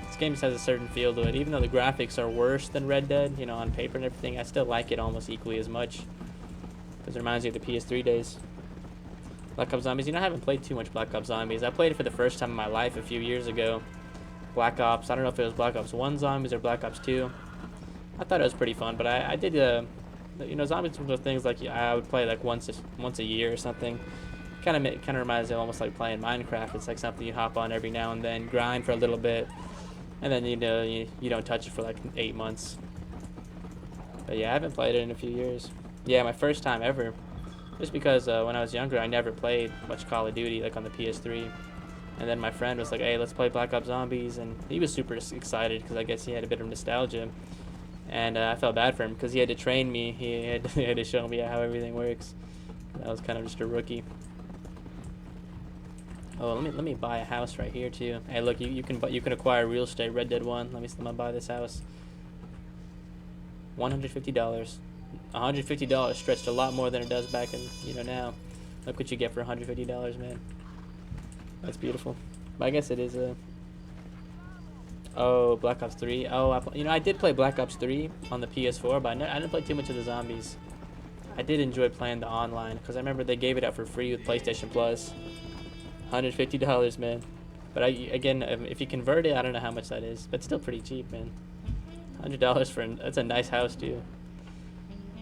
This game just has a certain feel to it. Even though the graphics are worse than Red Dead, you know, on paper and everything, I still like it almost equally as much. Because it reminds me of the PS3 days. Black Ops Zombies. You know, I haven't played too much Black Ops Zombies. I played it for the first time in my life a few years ago. Black Ops. I don't know if it was Black Ops 1 Zombies or Black Ops 2. I thought it was pretty fun, but I did, you know, Zombies were things like I would play like once a year or something. Kind of reminds me almost like playing Minecraft. It's like something you hop on every now and then, grind for a little bit, and then, you know, you don't touch it for like 8 months. But yeah, I haven't played it in a few years. Yeah, my first time ever. Just because when I was younger, I never played much Call of Duty, like on the PS3. And then my friend was like, hey, let's play Black Ops Zombies. And he was super excited because I guess he had a bit of nostalgia. And I felt bad for him because he had to train me. He had to show me how everything works. I was kind of just a rookie. Oh, let me buy a house right here too. Hey, look, you can acquire real estate. Red Dead 1. Let me buy this house. $150. $150 stretched a lot more than it does back in, you know, now. Look what you get for $150, man. That's beautiful. But I guess it is a. Oh, Black Ops 3. Oh, you know, I did play Black Ops 3 on the PS4, but I didn't play too much of the zombies. I did enjoy playing the online because I remember they gave it out for free with PlayStation Plus. $150, man. But again, if you convert it, I don't know how much that is, but still pretty cheap, man. $100 for that's a nice house too.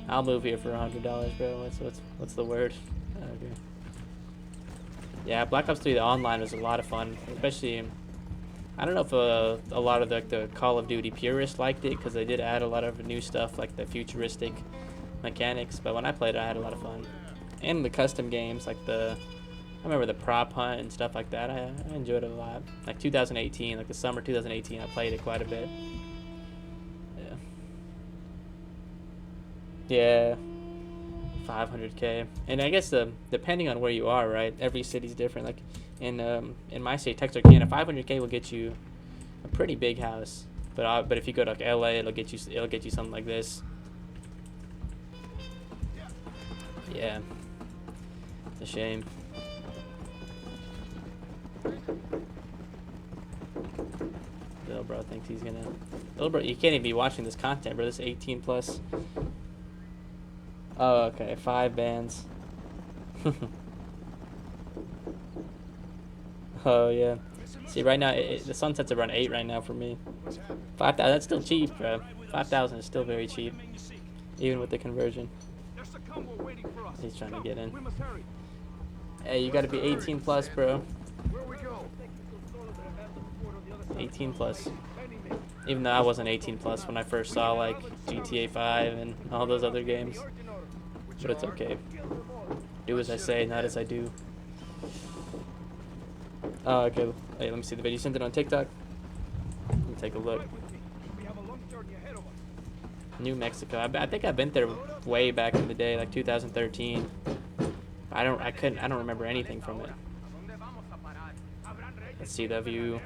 I'll move here for $100, bro. What's the word? Okay. Yeah, Black Ops 3, the online was a lot of fun, especially. I don't know if a lot of the Call of Duty purists liked it because they did add a lot of new stuff like the futuristic mechanics. But when I played it, I had a lot of fun, and the custom games like I remember the prop hunt and stuff like that. I enjoyed it a lot. Like 2018, like the summer 2018, I played it quite a bit. Yeah. 500K. And I guess depending on where you are, right? Every city's different. Like in my city, Texarkana, 500K will get you a pretty big house. But if you go to like LA, it'll get you something like this. Yeah. It's a shame. bro thinks he's gonna. Little bro, you can't even be watching this content, bro. This is 18 plus. Oh, okay. 5 bands. Oh yeah. See, right now the sunset's around 8 right now for me. 5,000. That's still cheap, bro. 5,000 is still very cheap, even with the conversion. There's a convoy waiting for us. He's trying to get in. We must hurry. Hey, you gotta be 18 plus, bro. Where we go? 18 plus. Even though I wasn't 18 plus when I first saw like GTA 5 and all those other games. But it's okay. Do as I say, not as I do. Oh, okay. Hey, let me see the video. You sent it on TikTok? Let me take a look. We have a long journey ahead of us. New Mexico. I think I've been there way back in the day, like 2013. I don't remember anything from it. Let's see the view.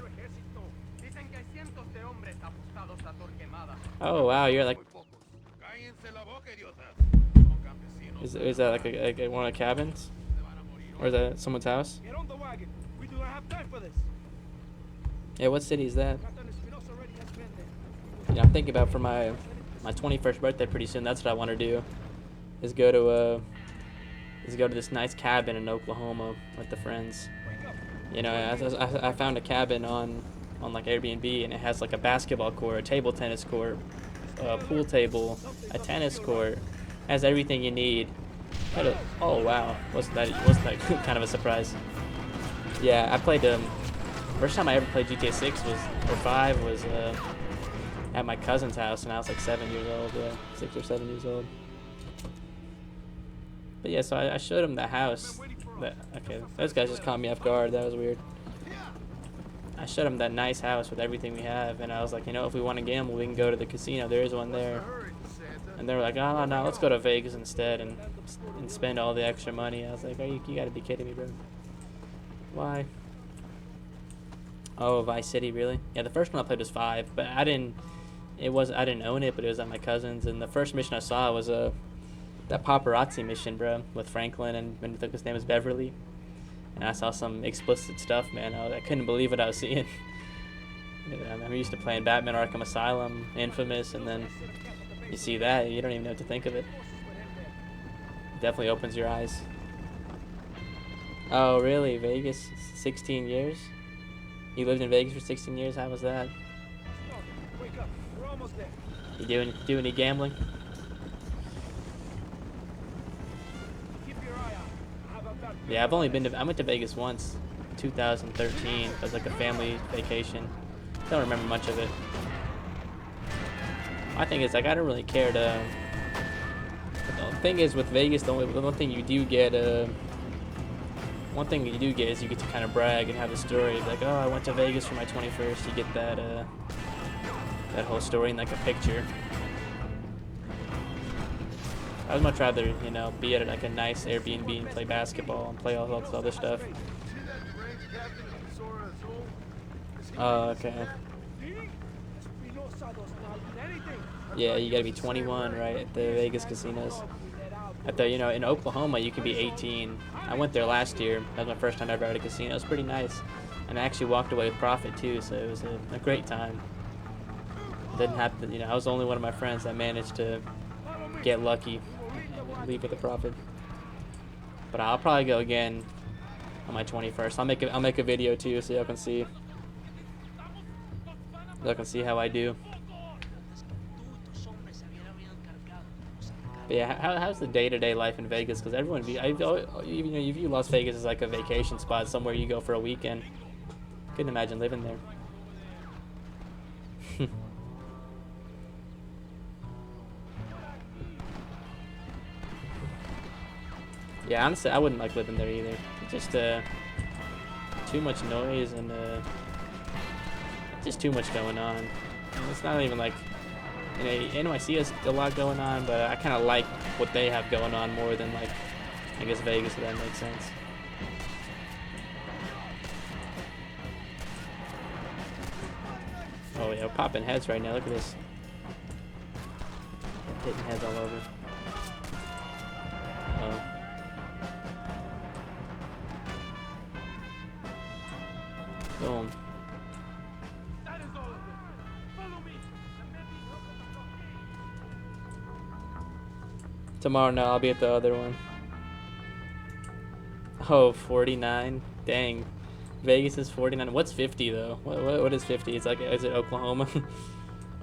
Oh wow, you're like. Is that like a one of the cabins, or is that someone's house? Get on the wagon. We do not have time for this. Yeah, what city is that? Captain Espinosa already has been there. Yeah, I'm thinking about for my 21st birthday pretty soon. That's what I want to do. Is go to this nice cabin in Oklahoma with the friends. You know, I found a cabin on like Airbnb, and it has like a basketball court, a table tennis court, a pool table, a tennis court. Has everything you need. Oh wow, wasn't that kind of a surprise? Yeah, I played first time I ever played GTA 6 was or 5 was at my cousin's house, and I was like 7 years old. Yeah, 6 or 7 years old. But yeah, so I showed him the house. Okay, those guys just caught me off guard. That was weird. I showed him that nice house with everything we have, and I was like, you know, if we want to gamble, we can go to the casino. There is one there. And they were like, oh no, let's go to Vegas instead and spend all the extra money. I was like, you gotta be kidding me, bro. Why? Oh, Vice City, really? Yeah, the first one I played was 5, but I didn't own it, but it was at my cousin's, and the first mission I saw was that paparazzi mission, bro, with Franklin, and I think his name was Beverly. And I saw some explicit stuff, man. I couldn't believe what I was seeing. I'm used to playing Batman Arkham Asylum, Infamous, and then you see that, you don't even know what to think of it. Definitely opens your eyes. Oh, really? Vegas? 16 years? You lived in Vegas for 16 years? How was that? Wake up. We're almost there. You do any gambling? Keep your eye out. How about that? Yeah, I went to Vegas once, 2013. It was like a family vacation. Don't remember much of it. My thing is, like, I don't really care to. The thing is, with Vegas, the one thing you do get, one thing you do get is you get to kind of brag and have a story. Like, oh, I went to Vegas for my 21st. You get that whole story in like a picture. I would much rather, you know, be at like a nice Airbnb and play basketball and play all this other stuff. Oh, okay. Yeah, you gotta be 21, right, at the Vegas casinos. At the, you know, in Oklahoma, you can be 18. I went there last year. That was my first time ever at a casino. It was pretty nice. And I actually walked away with profit, too, so it was a great time. Didn't have to, you know, I was the only one of my friends that managed to get lucky and leave with a profit. But I'll probably go again on my 21st. I'll make a video, too, so y'all can see. Y'all can see how I do. But yeah, how's the day-to-day life in Vegas? Because everyone, you view Las Vegas as like a vacation spot, somewhere you go for a weekend. Couldn't imagine living there. Yeah, honestly, I wouldn't like living there either. Just too much noise and just too much going on. And it's not even like. You know, NYC has a lot going on, but I kind of like what they have going on more than, like, I guess Vegas, if that makes sense. Oh, yeah, we're popping heads right now. Look at this. Hitting heads all over. Oh. Boom. Tomorrow, no, I'll be at the other one. Oh, 49. Dang. Vegas is 49. What's 50 though? What is 50? It's like, is it Oklahoma?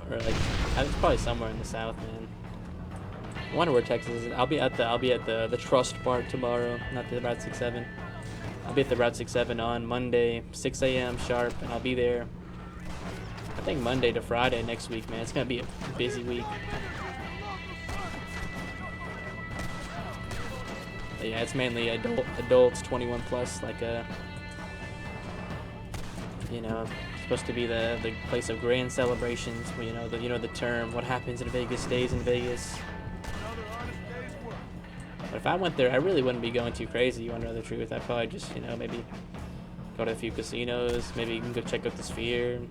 Or like, it's probably somewhere in the South, man. I wonder where Texas is. I'll be at the Trust Park tomorrow, not the Route 67. I'll be at the Route 67 on Monday, 6 a.m. sharp, and I'll be there. I think Monday to Friday next week, man. It's gonna be a busy week. But yeah, it's mainly adults, 21 plus, like you know, supposed to be the place of grand celebrations. You know the term. What happens in Vegas stays in Vegas. But if I went there, I really wouldn't be going too crazy. You want to know the truth? I'd probably just, you know, maybe go to a few casinos. Maybe you can go check out the Sphere.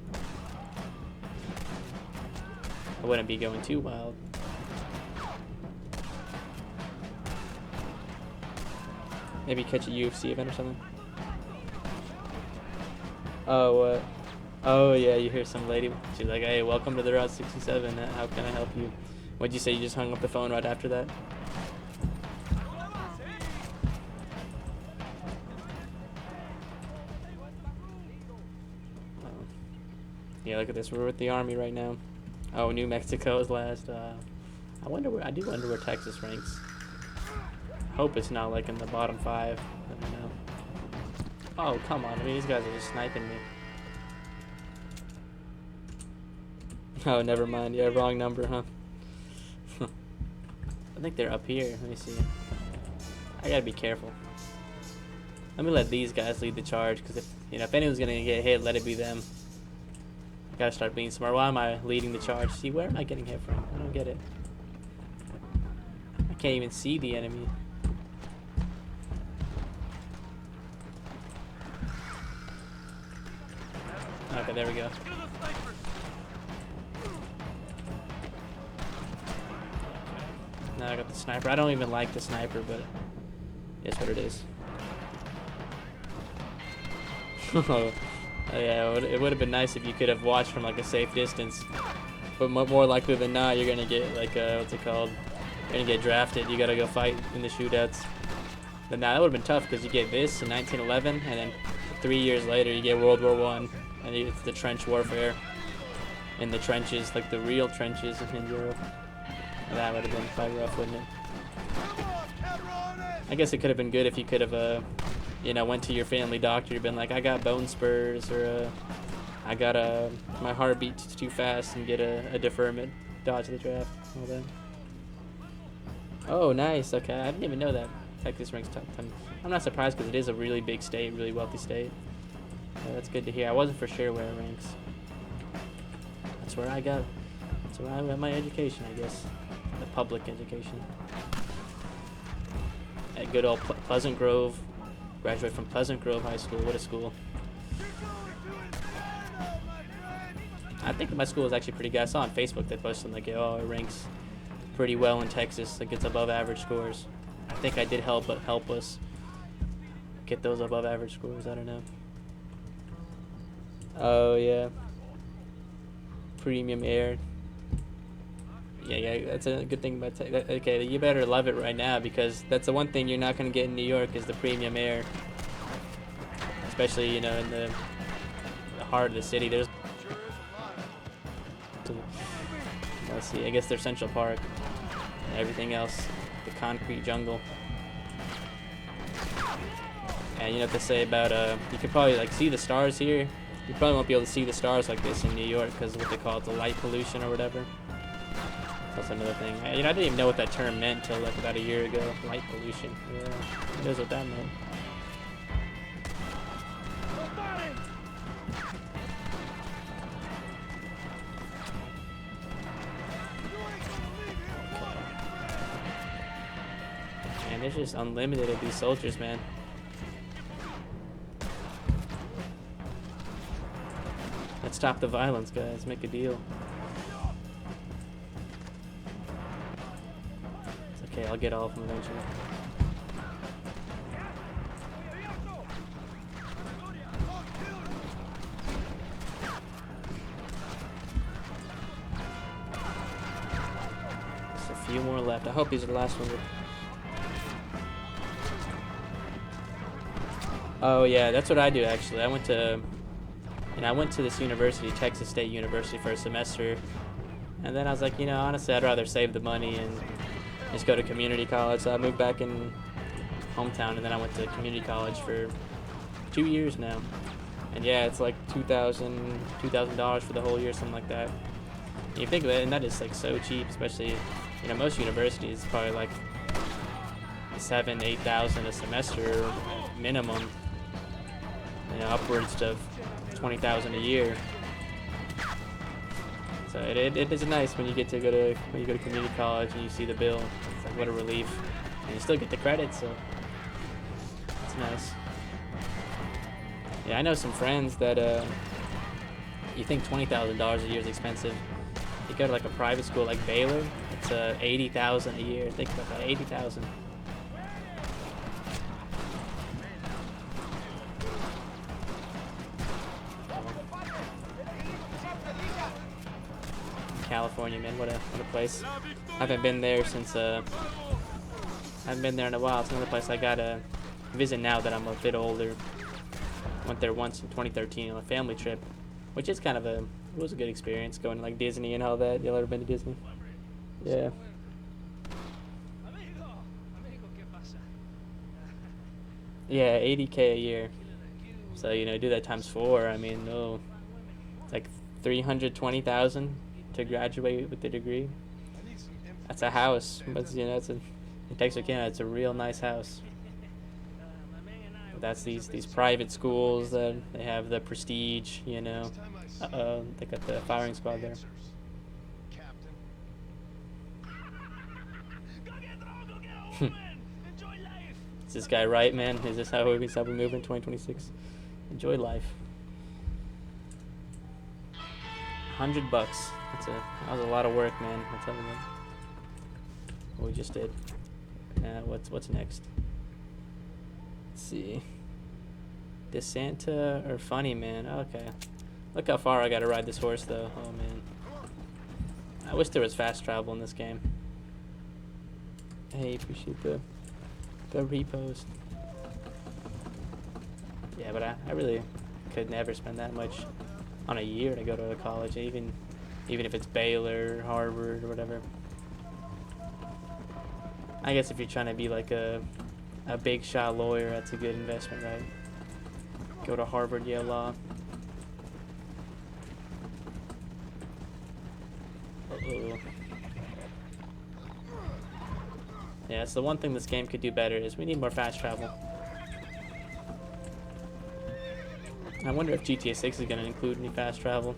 I wouldn't be going too wild. Maybe catch a UFC event or something. Oh, oh yeah, you hear some lady. She's like, "Hey, welcome to the Route 67. How can I help you?" What'd you say? You just hung up the phone right after that? Yeah, look at this. We're with the Army right now. Oh, New Mexico is last. I do wonder where Texas ranks. Hope it's not like in the bottom 5. I don't know. Oh, come on. I mean, these guys are just sniping me. Oh, never mind. Yeah, wrong number, huh? I think they're up here. Let me see. I gotta be careful. Let me let these guys lead the charge, because if anyone's gonna get hit, let it be them. I gotta start being smart. Why am I leading the charge? See, where am I getting hit from? I don't get it. I can't even see the enemy. Okay, there we go. Now I got the sniper. I don't even like the sniper, but it's what it is. Oh, yeah, it would have been nice if you could have watched from like a safe distance. But more likely than not, you're gonna get like what's it called? You're gonna get drafted. You gotta go fight in the shootouts. But now that would have been tough because you get this in 1911, and then 3 years later you get World War I, and it's the trench warfare in the trenches, like the real trenches in Europe. That would have been quite rough, wouldn't it? I guess it could have been good if you could have, you know, went to your family doctor. You've been like, I got bone spurs, or I got my heart beats too fast, and get a deferment, dodge the draft, all that. Oh, nice. Okay, I didn't even know that. Texas ranks top 10. I'm not surprised because it is a really big state, really wealthy state. That's good to hear. I wasn't for sure where it ranks. That's where I got my education, I guess. The public education. At good old Pleasant Grove. Graduated from Pleasant Grove High School. What a school. I think my school is actually pretty good. I saw on Facebook they posted like, oh, it ranks pretty well in Texas. Like, it's above average scores. I think I did help us get those above average scores. I don't know. Oh yeah. Premium air. Yeah, that's a good thing about okay, you better love it right now, because that's the one thing you're not going to get in New York is the premium air. Especially, you know, in the heart of the city. There's let's see, I guess there's Central Park and everything else, the concrete jungle. And you know what to say about you could probably like see the stars here. You probably won't be able to see the stars like this in New York because of what they call it, the light pollution or whatever. That's another thing. You know, I didn't even know what that term meant until like about a year ago. Light pollution. Yeah, who knows what that meant? Man, there's just unlimited of these soldiers, man. Let's stop the violence, guys. Make a deal. It's okay, I'll get all of them eventually. It's a few more left. I hope these are the last ones. Oh yeah, that's what I do actually. I went to this university, Texas State University, for a semester, and then I was like, honestly, I'd rather save the money and just go to community college. So I moved back in hometown, and then I went to community college for 2 years now. And yeah, it's like $2,000 for the whole year, something like that. And you think of it, and that is like so cheap, especially most universities probably like 7,000-8,000 a semester minimum. Upwards of 20,000 a year. So it is nice when you get to go to community college and you see the bill. It's like, what a relief, and you still get the credit, so it's nice. Yeah, I know some friends that you think $20,000 a year is expensive. You go to like a private school like Baylor, it's $80,000 a year. Think about that, $80,000. California, man, what a place. I haven't been there since I haven't been there in a while. It's another place I gotta visit now that I'm a bit older. Went there once in 2013 on a family trip, which is kind of it was a good experience going to like Disney and all that. Y'all ever been to Disney? Yeah. Yeah, $80K a year. So do that times 4. I mean, it's like 320,000 to graduate with the degree. That's a house, but it's in Texarkana. It's a real nice house. But that's these private schools that they have the prestige. They got the firing squad there. Is this guy right, man? Is this how we move in 2026? Enjoy life. $100. That was a lot of work, man. I'll tell you that. What we just did. What's next? Let's see. DeSanta or Funny Man? Okay. Look how far I gotta ride this horse, though. Oh man. I wish there was fast travel in this game. Hey, appreciate the repost. Yeah, but I really could never spend that much on a year to go to college, even if it's Baylor, Harvard, or whatever. I guess if you're trying to be like a big shot lawyer, that's a good investment, right? Go to Harvard, Yale Law. Uh-oh. Yeah, it's the one thing this game could do better is we need more fast travel. I wonder if GTA 6 is going to include any fast travel,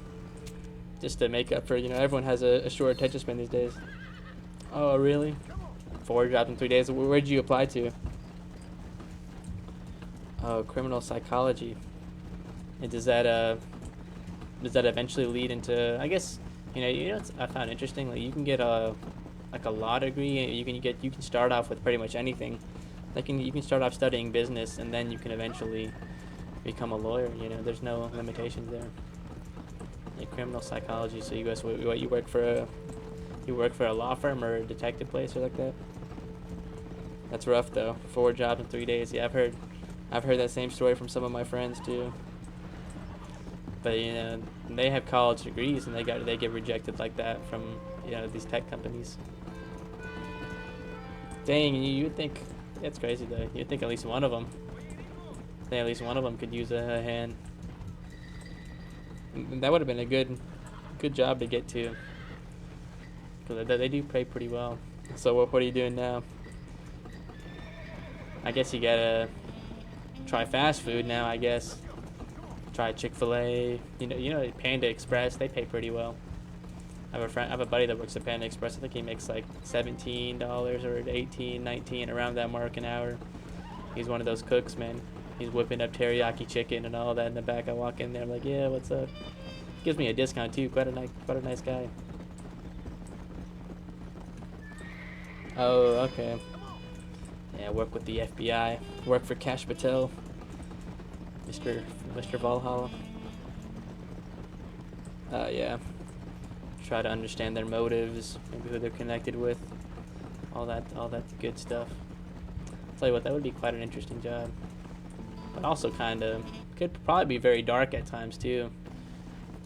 just to make up for, everyone has a short attention span these days. Oh, really? 4 jobs in 3 days. Where did you apply to? Oh, criminal psychology. And does that eventually lead into? I guess what I found interesting. Like you can get a law degree. You can start off with pretty much anything. You can start off studying business, and then you can eventually become a lawyer. There's no limitations there. Like criminal psychology. So you guys, what you work for a law firm or a detective place or like that? That's rough though. 4 jobs in 3 days. Yeah, I've heard that same story from some of my friends too. But they have college degrees and they get rejected like that from these tech companies. Dang, you'd think that's crazy though. You'd think at least one of them could use a hand. And that would have been a good job to get to, because they do pay pretty well. So what are you doing now? I guess you gotta try fast food now. I guess try Chick-fil-A. Panda Express. They pay pretty well. I have a buddy that works at Panda Express. I think he makes like $17 or $18, $19 around that mark an hour. He's one of those cooks, man. He's whipping up teriyaki chicken and all that in the back. I walk in there, I'm like, yeah, what's up? Gives me a discount too. Quite a nice guy. Oh, okay. Yeah, work with the FBI. Work for Cash Patel. Mr. Valhalla. Yeah. Try to understand their motives, maybe who they're connected with. all that good stuff. I'll tell you what, that would be quite an interesting job. But also kind of could probably be very dark at times too,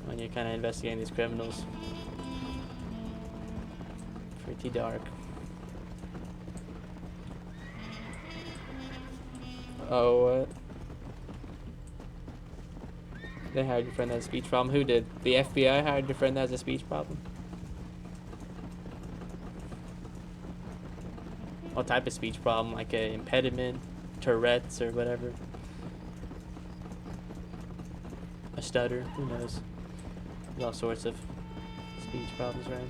when you're kind of investigating these criminals. Pretty dark. Oh, what? They hired your friend that has a speech problem. Who did? The FBI hired your friend that has a speech problem? What type of speech problem? Like a impediment, Tourette's, or whatever? A stutter? Who knows? There's all sorts of speech problems, right?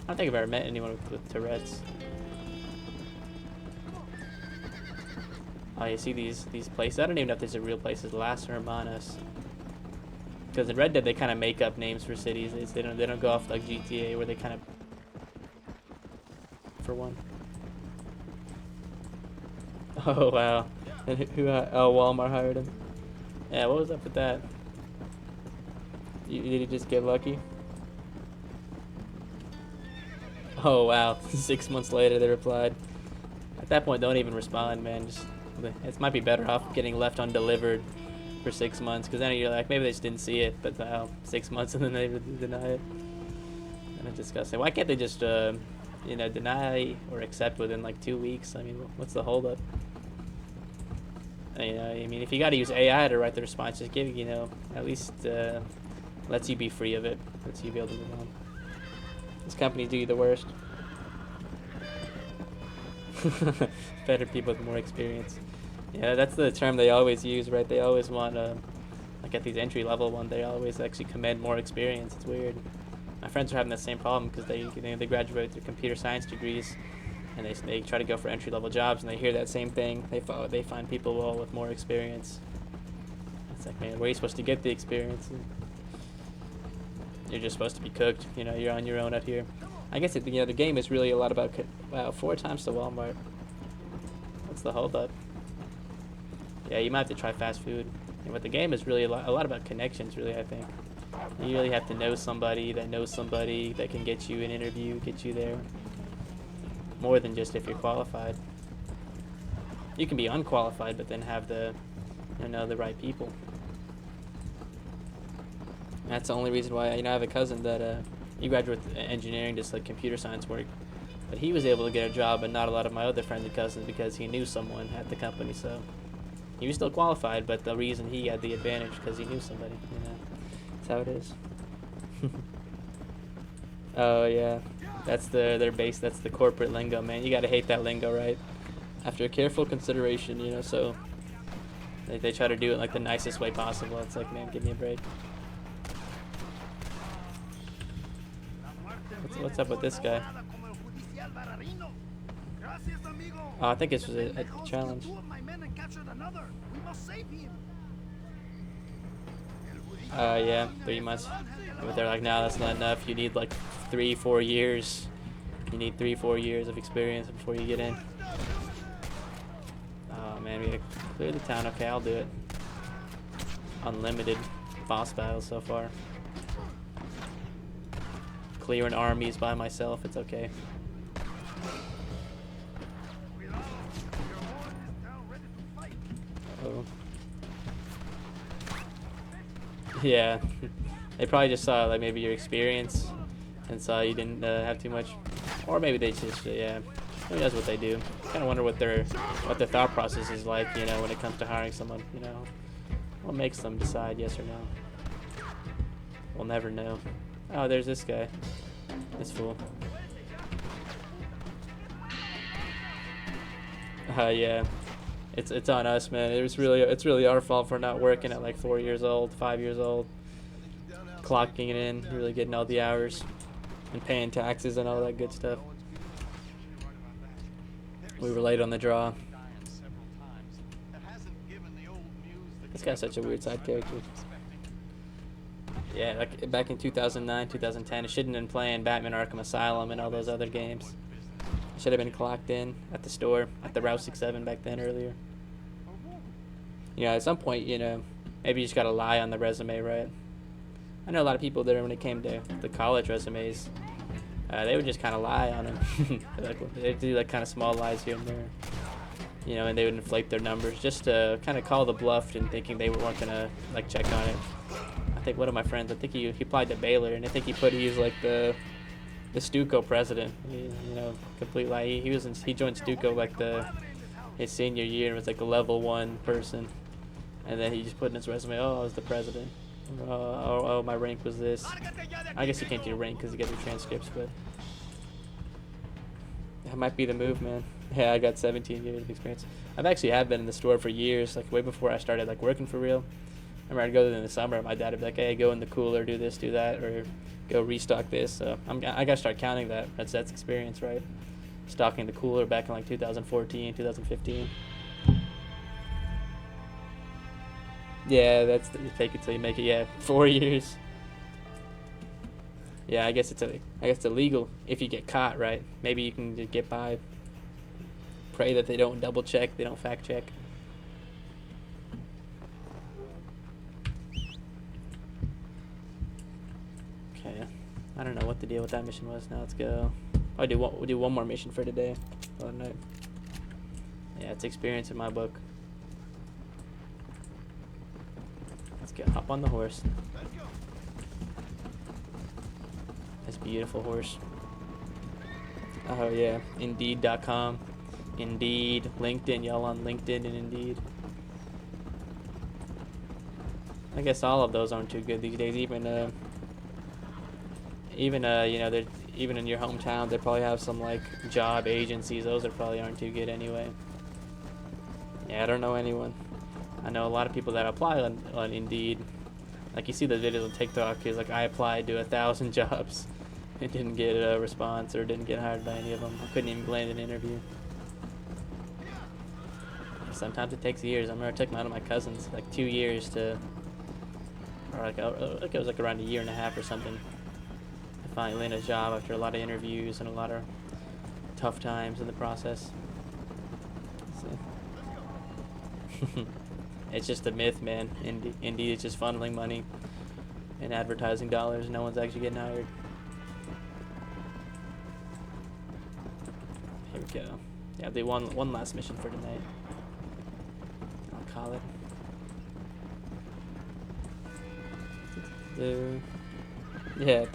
I don't think I've ever met anyone with Tourette's. Oh, you see these places? I don't even know if these are real places. Las Hermanas. Because in Red Dead they kind of make up names for cities. They don't go off like GTA where they kind of for one. Oh wow. And who? Oh, Walmart hired him. Yeah, what was up with that? Did he just get lucky? Oh wow. 6 months later they replied. At that point, don't even respond, man. Just it might be better off getting left undelivered for 6 months, because then you're like, maybe they just didn't see it, but 6 months and then they deny it. And it's disgusting. Why can't they just, you know, deny or accept within like 2 weeks? I mean, what's the holdup? You know, I mean, if you got to use AI to write the response, just give, you know, at least lets you be free of it, lets you be able to move on. These companies do you the worst. Better people with more experience. Yeah, that's the term they always use, right? They always want, like at these entry-level ones, they always actually commend more experience. It's weird. My friends are having the same problem because they graduate with their computer science degrees, and they try to go for entry-level jobs, and they hear that same thing. They find people well with more experience. It's like, man, where are you supposed to get the experience? And you're just supposed to be cooked. You know, you're on your own out here. I guess you know, the game is really a lot about. Wow, 4 times to Walmart. What's the holdup? Yeah, you might have to try fast food. But the game is really a lot about connections, really, I think. You really have to know somebody that knows somebody that can get you an interview, get you there. More than just if you're qualified. You can be unqualified, but then have the, you know, the right people. That's the only reason why, you know, I have a cousin that he graduated with engineering, just like computer science work. But he was able to get a job, and not a lot of my other friends and cousins, because he knew someone at the company. So he was still qualified, but the reason he had the advantage because he knew somebody. You know, that's how it is. Oh yeah, that's their base. That's the corporate lingo, man. You gotta hate that lingo, right? After careful consideration, you know. So they try to do it like the nicest way possible. It's like, man, give me a break. What's up with this guy? Oh, I think this was a challenge. Yeah, 3 months. But they're like, no, that's not enough. You need like 3-4 years. You need 3-4 years of experience before you get in. Oh man, we gotta clear the town. Okay, I'll do it. Unlimited boss battles so far. Clearing armies by myself, it's okay. Uh-oh. Yeah, they probably just saw like maybe your experience and saw you didn't have too much, or maybe they just yeah, who knows what they do. Kind of wonder what their thought process is like, you know, when it comes to hiring someone. You know, what makes them decide yes or no? We'll never know. Oh, there's this guy. This fool. Yeah, it's on us, man. It's really our fault for not working at like 4 years old, 5 years old, clocking it in, really getting all the hours, and paying taxes and all that good stuff. We were late on the draw. This guy's such a weird side character. Yeah, like back in 2009, 2010, I shouldn't have been playing Batman Arkham Asylum and all those other games. I should have been clocked in at the store, at the Route 67 back then earlier. You know, at some point, you know, maybe you just gotta lie on the resume, right? I know a lot of people there when it came to the college resumes. they would just kind of lie on him. Like, they'd do like kind of small lies here and there, you know, and they would inflate their numbers just to kind of call the bluff and thinking they weren't gonna like check on it. I think one of my friends, I think he applied to Baylor, and I think he was like the Stuco president. You know, complete lie. He joined Stuco like his senior year and was like a level 1 person, and then he just put in his resume, oh, I was the president. Oh, my rank was this. I guess you can't do rank because you get your transcripts, but that might be the move, man. Yeah, I got 17 years of experience. I've actually have been in the store for years, like way before I started like working for real. I remember I'd go in the summer, my dad would be like, hey, go in the cooler, do this, do that, or go restock this. So I gotta start counting that. That's experience, right? Stocking the cooler back in like 2014, 2015. Yeah, that's take it till you make it. Yeah, 4 years. Yeah, I guess it's illegal if you get caught, right? Maybe you can just get by. Pray that they don't double check, they don't fact check. Okay, I don't know what the deal with that mission was. Now let's go. We'll do one more mission for today. Oh no. Yeah, it's experience in my book. Let's go. Hop on the horse. This beautiful horse. Oh yeah, Indeed.com. Indeed, LinkedIn. Y'all on LinkedIn and Indeed. I guess all of those aren't too good these days. Even you know, even in your hometown, they probably have some like job agencies. Those probably aren't too good anyway. Yeah, I don't know anyone. I know a lot of people that apply on Indeed. Like you see the videos on TikTok, is like I applied to 1,000 jobs and didn't get a response or didn't get hired by any of them. I couldn't even land an interview. Sometimes it takes years. I remember it took one of my cousins like 2 years to, or like it was like around a year and a half or something, to finally land a job after a lot of interviews and a lot of tough times in the process. It's just a myth, man. Indeed, it's just funneling money and advertising dollars. No one's actually getting hired. Here we go. Yeah, I'll do one last mission for tonight. I'll call it. Yeah,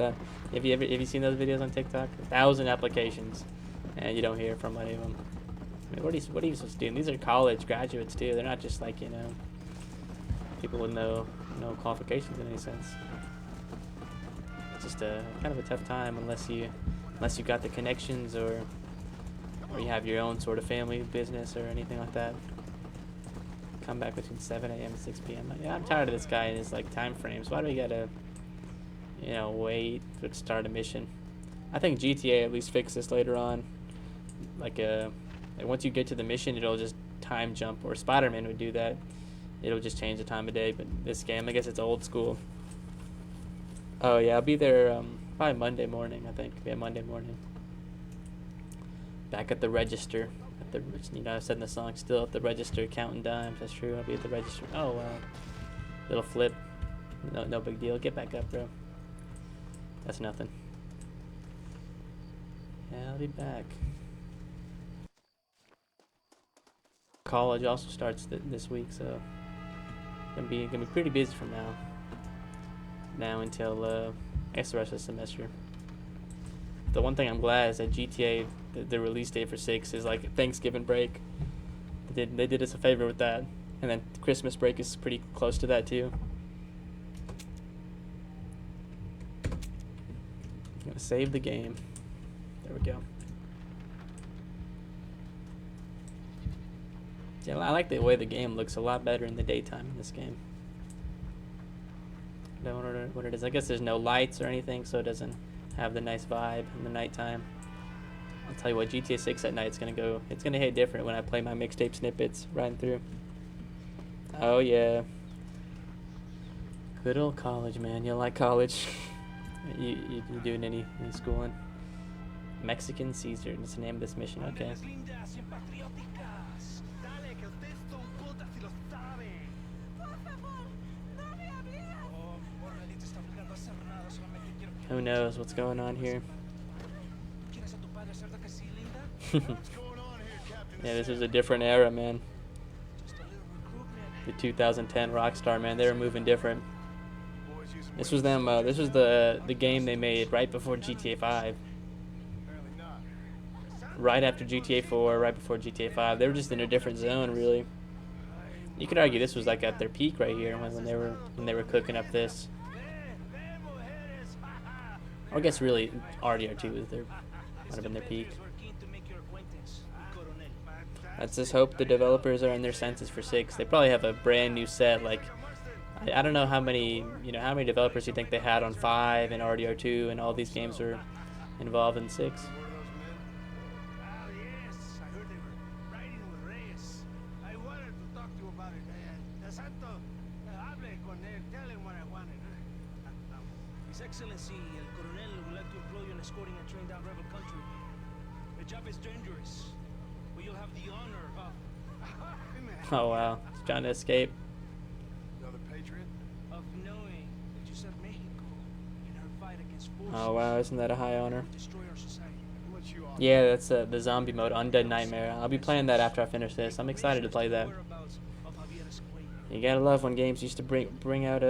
have you seen those videos on TikTok? 1,000 applications, and you don't hear from any of them. I mean, what are you supposed to do? These are college graduates too. They're not just like, you know, people with no qualifications in any sense. It's just a kind of a tough time unless you got the connections or you have your own sort of family business or anything like that. Come back between 7 a.m. and 6 p.m. Yeah, I'm tired of this guy and his like time frames. Why do we gotta, you know, wait to start a mission? I think GTA at least fix this later on. Like once you get to the mission, it'll just time jump, or Spider-Man would do that. It'll just change the time of day, but this game, I guess it's old school. Oh yeah, I'll be there probably Monday morning, I think. Yeah, Monday morning. Back at the register. I said in the song, still at the register counting dimes. That's true, I'll be at the register. Oh wow. Little flip. No big deal. Get back up, bro. That's nothing. Yeah, I'll be back. College also starts this week, so gonna be pretty busy from now until I guess the rest of the semester. The one thing I'm glad is that GTA, the release date for 6 is like Thanksgiving break. They did us a favor with that, and then Christmas break is pretty close to that too. I'm gonna save the game. There we go. Yeah, I like the way the game looks a lot better in the daytime in this game. I don't know what it is. I guess there's no lights or anything, so it doesn't have the nice vibe in the nighttime. I'll tell you what, GTA 6 at night it's gonna hit different when I play my mixtape snippets riding through. Oh yeah. Good old college, man. You like college? you doing any schooling? Mexican Caesar. That's the name of this mission. Okay. Who knows what's going on here? What's going on here, Captain? Yeah, this was a different era, man. Just a little recruitment. The 2010 Rockstar, man, they were moving different. Boys using This was them. This was the game they made right before GTA 5, apparently not. right after GTA 4, right before GTA 5. They were just in a different zone, really. You could argue this was like at their peak right here when they were cooking up this. Or I guess really RDR2 was their might have been their peak. Let's just hope the developers are in their senses for 6. They probably have a brand new set. Like I don't know how many developers you think they had on 5 and RDR2 and all these games were involved in 6. Oh, yes. I heard they were riding with Reyes. I wanted to talk to you about it. Santo, hable con él. Tell him what I wanted. His Excellency, El Coronel, would like to employ you in escorting a train down rebel country. The job is dangerous, but you'll have the honor of Oh wow, he's trying to escape. Another patriot? knowing that you served Mexico in her fight against forces Oh wow, isn't that a high honor? to destroy our society. What you on? Yeah, that's the zombie mode, Undead Nightmare. I'll be playing that after I finish this. I'm excited to play that. Whereabouts of Javier Escuella. You gotta love when games used to bring out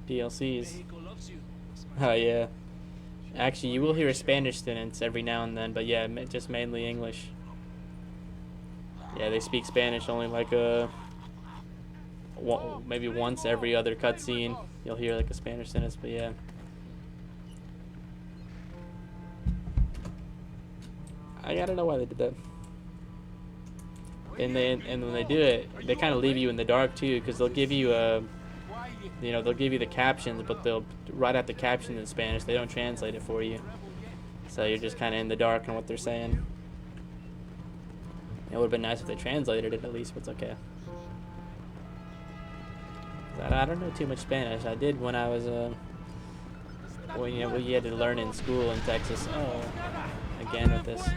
DLCs. Mexico loves you. Oh yeah. Actually, you will hear Spanish students every now and then, but yeah, just mainly English. Yeah, they speak Spanish only like maybe once every other cutscene. You'll hear like a Spanish sentence, but yeah. I gotta know why they did that. And when they do it, they kind of leave you in the dark too, because they'll give you they'll give you the captions, but they'll write out the captions in Spanish. They don't translate it for you, so you're just kind of in the dark on what they're saying. It would have been nice if they translated it at least, but it's okay. I don't know too much Spanish. I did when I was when you had to learn in school in Texas. Oh, again with this.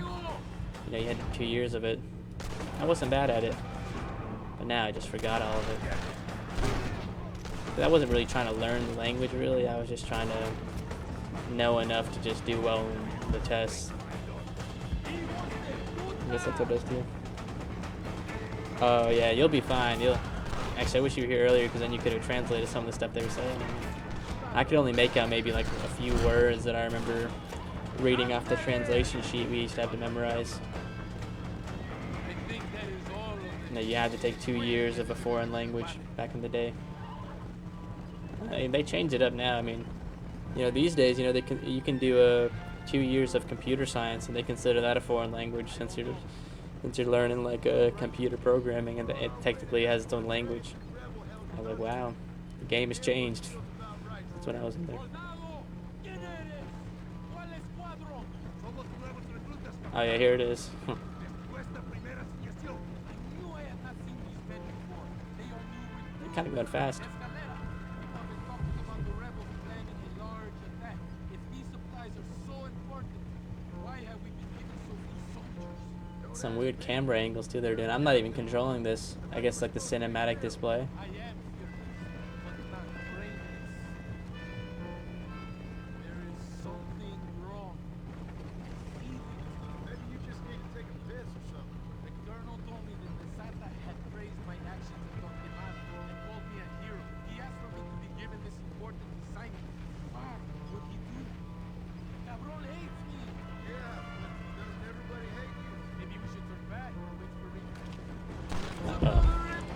You had 2 years of it. I wasn't bad at it, but now I just forgot all of it. But I wasn't really trying to learn the language, really. I was just trying to know enough to just do well in the tests. I guess that's what it does to you. Oh yeah, you'll be fine. Actually, I wish you were here earlier, because then you could have translated some of the stuff they were saying. I could only make out maybe like a few words that I remember reading off the translation sheet we used to have to memorize. You had to take 2 years of a foreign language back in the day. I mean, they changed it up now. I mean, these days, you can do 2 years of computer science, and they consider that a foreign language since you're learning like computer programming, and it technically has its own language. I was like, wow, the game has changed. That's when I was in there. Oh yeah, here it is. Kind of going fast. Some weird camera angles too they're doing. I'm not even controlling this. I guess like the cinematic display.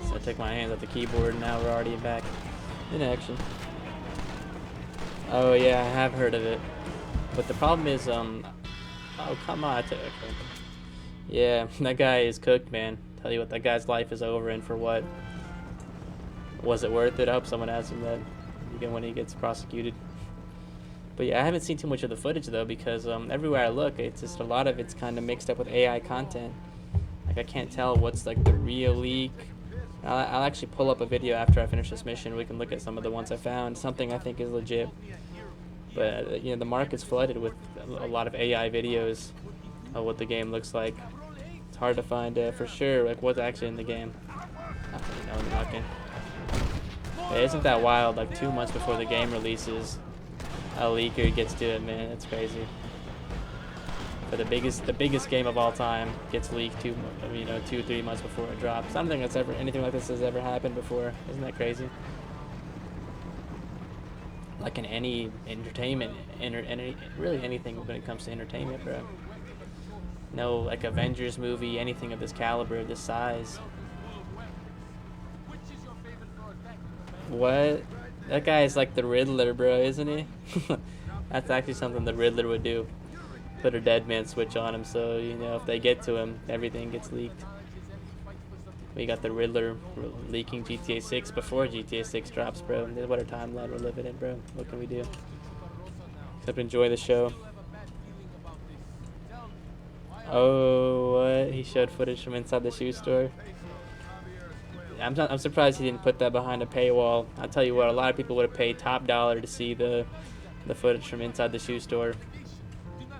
So I took my hands off the keyboard and now we're already back in action. Oh yeah, I have heard of it. But the problem is, oh come on, okay. Yeah, that guy is cooked, man. Tell you what, that guy's life is over, and for what? Was it worth it? I hope someone asks him that again when he gets prosecuted. But yeah, I haven't seen too much of the footage though, because everywhere I look, it's just a lot of it's kind of mixed up with AI content. Like I can't tell what's like the real leak. I'll actually pull up a video after I finish this mission. We can look at some of the ones I found. Something I think is legit. But the market's flooded with a lot of AI videos of what the game looks like. It's hard to find for sure like what's actually in the game. Not really knowing nothing. Hey, isn't that wild? Like 2 months before the game releases, a leaker gets to it, man. That's crazy. But the biggest game of all time gets leaked 2-3 months before it drops. I don't think anything like this has ever happened before. Isn't that crazy? Like in any entertainment, really anything when it comes to entertainment, bro. No, like Avengers movie, anything of this caliber, this size. What? That guy is like the Riddler, bro, isn't he? That's actually something the Riddler would do. Put a dead man switch on him, so if they get to him, everything gets leaked. We got the Riddler leaking GTA 6 before GTA 6 drops, bro. What a timeline we're living in, bro. What can we do? Except enjoy the show. Oh, what? He showed footage from inside the shoe store. I'm surprised he didn't put that behind a paywall. I'll tell you what, a lot of people would have paid top dollar to see the footage from inside the shoe store.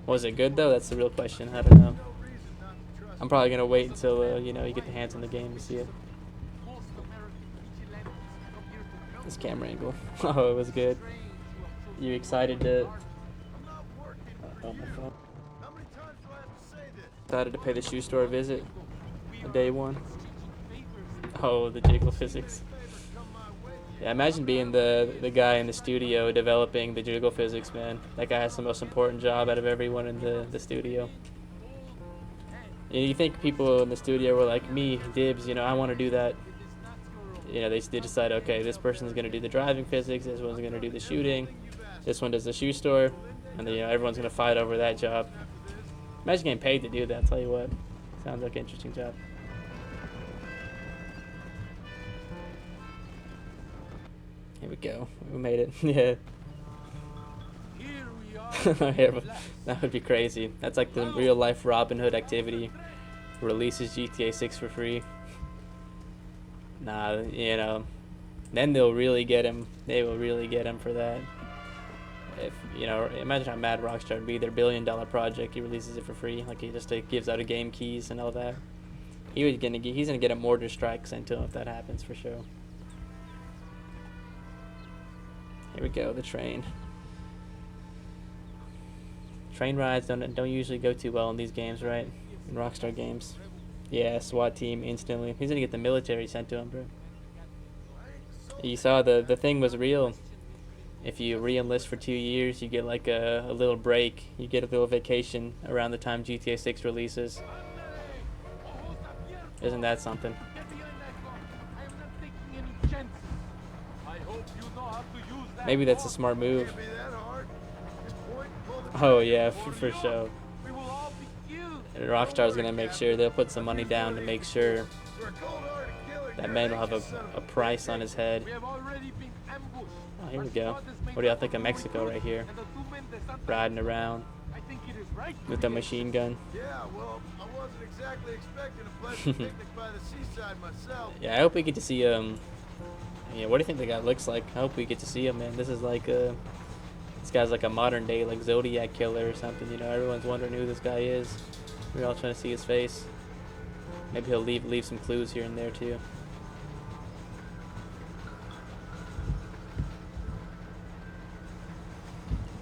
Was it good though? That's the real question. I don't know. I'm probably gonna wait until you get the hands on the game to see it. This camera angle. Oh, it was good. You excited to? Oh, my phone. Excited to pay the shoe store a visit. Day one. Oh, the jiggle physics. Yeah, imagine being the guy in the studio developing the jiggle physics, man. That guy has the most important job out of everyone in the studio. You think people in the studio were like, me, dibs, I want to do that. They decide, okay, this person's going to do the driving physics, this one's going to do the shooting, this one does the shoe store, and then, everyone's going to fight over that job. Imagine getting paid to do that, I'll tell you what. Sounds like an interesting job. Here we go. We made it. Yeah. Here we are. That would be crazy. That's like the real life Robin Hood activity. Releases GTA 6 for free. Nah, then they'll really get him. They will really get him for that. If imagine how mad Rockstar would be. Their $1 billion project, he releases it for free. Like he just gives out a game keys and all that. He's gonna get a mortar strike sent to him if that happens for sure. Here we go, the train. Train rides don't usually go too well in these games, right? In Rockstar games. Yeah, SWAT team instantly. He's gonna get the military sent to him, bro. You saw the thing was real. If you re-enlist for 2 years, you get like a little break. You get a little vacation around the time GTA 6 releases. Isn't that something? Maybe that's a smart move. Oh yeah, for sure. And Rockstar's gonna make sure they'll put some money down to make sure that man will have a price on his head. Oh, here we go. What do y'all think of Mexico right here? Riding around with a machine gun. Yeah, well, I wasn't exactly expecting a pleasant picnic by the seaside myself. Yeah, I hope we get to see yeah, what do you think the guy looks like? I hope we get to see him, man. This is like this guy's like a modern day like Zodiac killer or something. Everyone's wondering who this guy is. We're all trying to see his face. Maybe he'll leave some clues here and there too.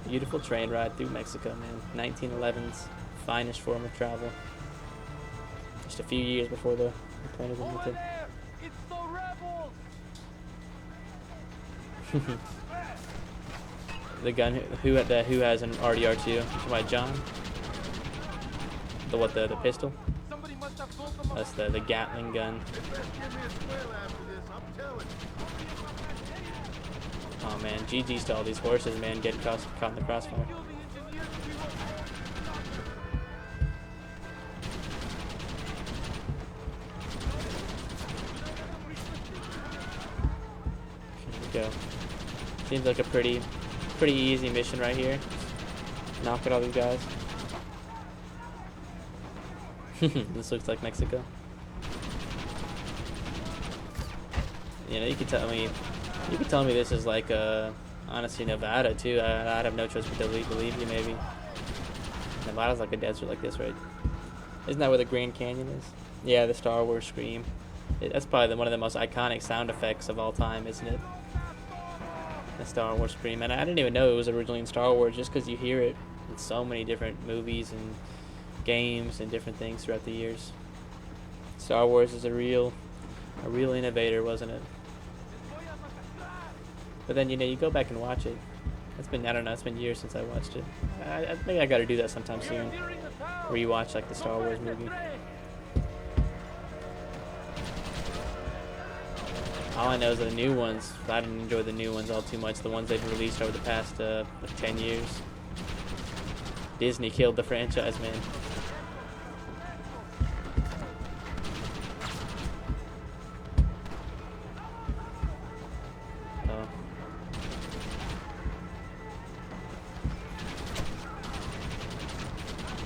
Beautiful train ride through Mexico, man. 1911's finest form of travel. Just a few years before the plane was invented. It's the rebels. The gun who has an RDR2? By John. The pistol? Somebody must have told them. That's the Gatling gun. They better give me a square after this, I'm telling you. Oh man, GG's to all these horses, man, getting caught in the crossfire. Here we go. Seems like a pretty easy mission right here. Knock at all these guys. This looks like Mexico. You could tell me this is like honestly Nevada too. I'd have no choice but to believe you maybe. Nevada's like a desert like this, right? Isn't that where the Grand Canyon is? Yeah, the Star Wars scream. That's probably one of the most iconic sound effects of all time, isn't it? The Star Wars scream. And I didn't even know it was originally in Star Wars just because you hear it in so many different movies and games and different things throughout the years. Star Wars is a real innovator, wasn't it? But then, you know, you go back and watch it. It's been, I don't know, it's been years since I watched it. Maybe I got to do that sometime soon. Rewatch like the Star Wars movie. All I know is the new ones. I didn't enjoy the new ones all too much. The ones they've released over the past like 10 years. Disney killed the franchise, man.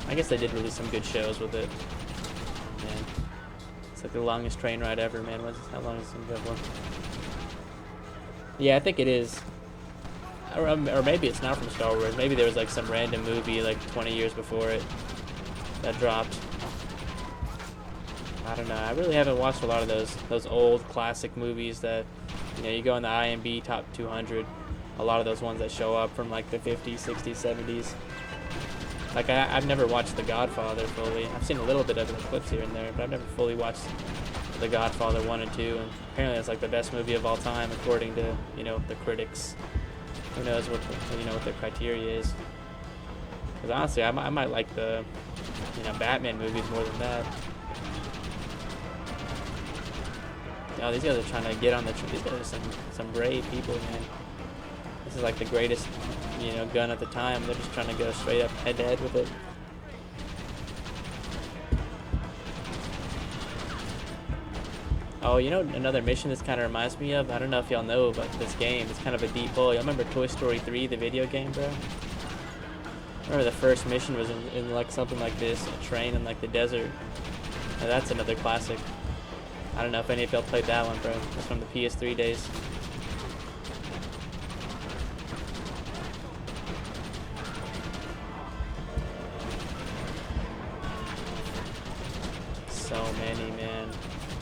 I guess they did release some good shows with it. Man, it's like the longest train ride ever, man. How long is it for? Yeah, I think it is. Or maybe it's not from Star Wars. Maybe there was like some random movie like 20 years before it that dropped. I don't know. I really haven't watched a lot of those old classic movies that, you know, you go in the IMDb top 200. A lot of those ones that show up from like the 50s, 60s, 70s. Like, I've never watched The Godfather fully. I've seen a little bit of the clips here and there, but I've never fully watched The Godfather 1 and 2. And apparently it's like the best movie of all time, according to, you know, the critics. Who knows what what their criteria is. Because honestly, I might like the, you know, Batman movies more than that. Oh, these guys are trying to get on the... These guys are some brave people, man. This is like the greatest, you know, gun at the time. They're just trying to go straight up head to head with it. Oh, you know, another mission this kind of reminds me of? I don't know if y'all know about this game. It's kind of a deep hole. Y'all remember Toy Story 3, the video game, bro? I remember the first mission was in like something like this, a train in like the desert. Now, that's another classic. I don't know if any of y'all played that one, bro. That's from the PS3 days. So many, man.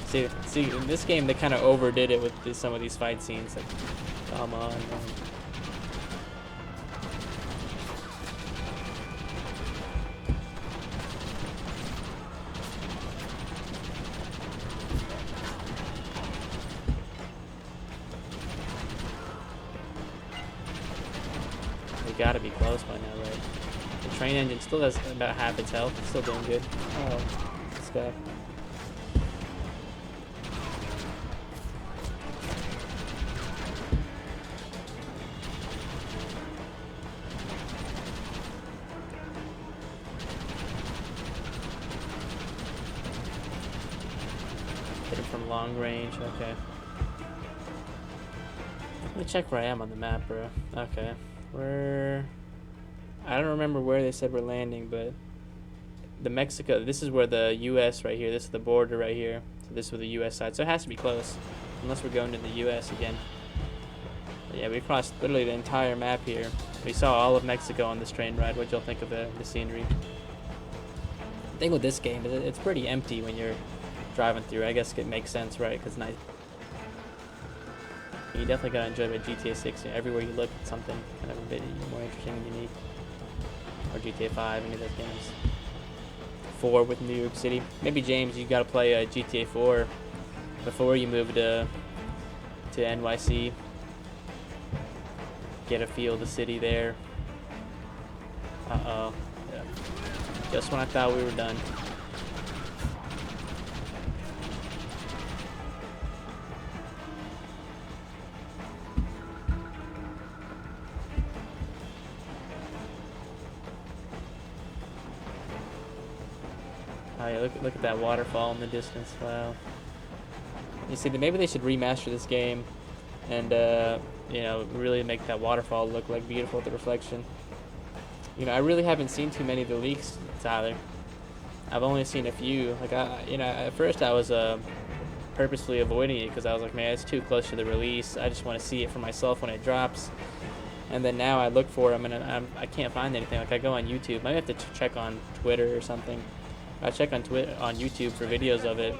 See, in this game they kind of overdid it with some of these fight scenes. Like, come on, man. We gotta be close by now, right? The train engine still has about half its health. It's still doing good. Oh, this guy. Hit him from long range. Okay. Let me check where I am on the map, bro. Okay. I don't remember where they said we're landing, but the Mexico, this is where the U.S. right here, this is the border right here, so this is the U.S. side, so it has to be close, unless we're going to the U.S. again. But yeah, we crossed literally the entire map here. We saw all of Mexico on this train ride. What'd y'all think of the scenery? The thing with this game is it's pretty empty when you're driving through. I guess it makes sense, right, because nice. You definitely gotta enjoy the GTA 6. Everywhere you look, it's something kind of a bit more interesting and unique. Or GTA 5, any of those games. 4 with New York City. Maybe James, you gotta play GTA 4 before you move to NYC. Get a feel of the city there. Uh-oh. Yeah. Just when I thought we were done. Oh yeah, look at that waterfall in the distance. Wow. You see, maybe they should remaster this game, and you know, really make that waterfall look like beautiful with the reflection. You know, I really haven't seen too many of the leaks, Tyler. I've only seen a few. Like at first I was purposely avoiding it because I was like, man, it's too close to the release. I just want to see it for myself when it drops. And then now I look for them and I can't find anything. Like I go on YouTube. I have to check on Twitter or something. I check on YouTube for videos of it,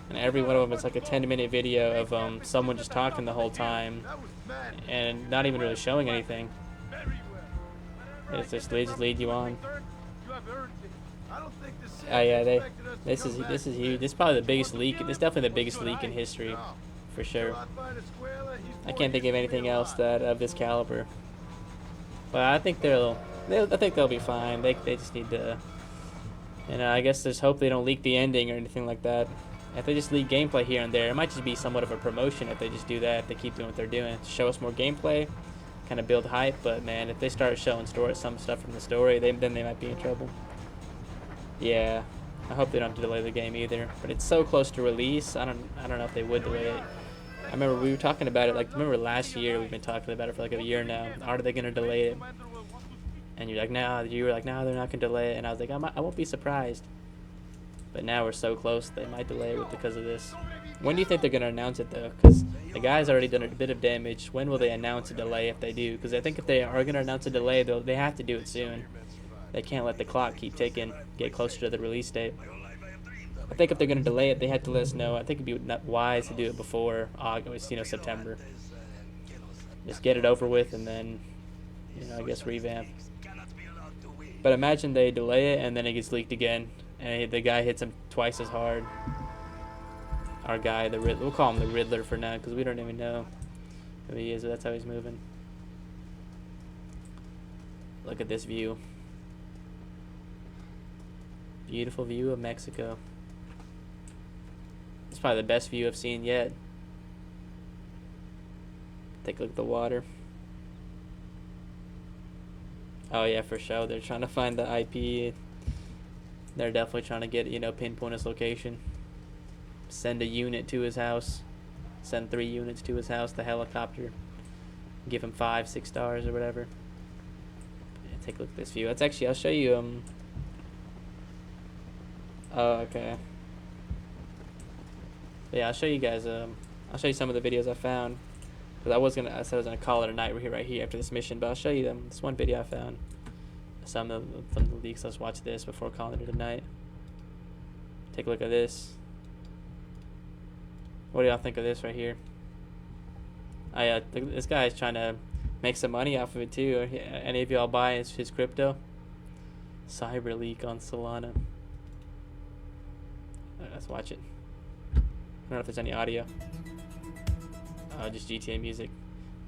and every one of them is like a 10-minute video of someone just talking the whole time, and not even really showing anything. It's just they just lead you on. I don't think the Oh yeah, Saints expected us to this come is back this is from huge. this. This is probably the biggest Fourth of leak. July? This is definitely the What's biggest good, leak in hey? history, No. for sure. Till I find Escuela, he's I more can't think of useful to me anything else alive. that of this caliber. But I think I think they'll be fine. They just need to, I guess there's hope they don't leak the ending or anything like that. If they just leak gameplay here and there, it might just be somewhat of a promotion if they just do that. If they keep doing what they're doing to show us more gameplay, kind of build hype. But man, if they start showing some stuff from the story, then they might be in trouble. Yeah, I hope they don't have to delay the game either. But it's so close to release. I don't know if they would delay it. I remember we were talking about it. Like, remember last year we've been talking about it for like a year now. Are they gonna delay it? And you're like, nah. You were like, nah, they're not gonna delay it. And I was like, I won't be surprised. But now we're so close, they might delay it because of this. When do you think they're gonna announce it though? Because the guy's already done a bit of damage. When will they announce a delay if they do? Because I think if they are gonna announce a delay, they have to do it soon. They can't let the clock keep ticking, get closer to the release date. I think if they're gonna delay it, they have to let us know. I think it'd be wise to do it before August, September. Just get it over with, and then, I guess revamp. But imagine they delay it, and then it gets leaked again, and the guy hits him twice as hard. Our guy, the Riddler, we'll call him the Riddler for now, because we don't even know who he is, but that's how he's moving. Look at this view. Beautiful view of Mexico. It's probably the best view I've seen yet. Take a look at the water. Oh yeah, for sure. They're trying to find the IP. They're definitely trying to get, pinpoint his location. Send a unit to his house. Send 3 units to his house, the helicopter. Give him 5, 6 stars or whatever. Yeah, take a look at this view. That's actually, I'll show you, oh, okay. But yeah, I'll show you guys, I'll show you some of the videos I found. Because I said I was gonna call it a night right here after this mission, but I'll show you them. This one video I found. Some of the leaks. Let's watch this before calling it a night. Take a look at this. What do y'all think of this right here? This guy is trying to make some money off of it too. Any of y'all buy his crypto? Cyber leak on Solana. Let's watch it. I don't know if there's any audio. Just GTA music.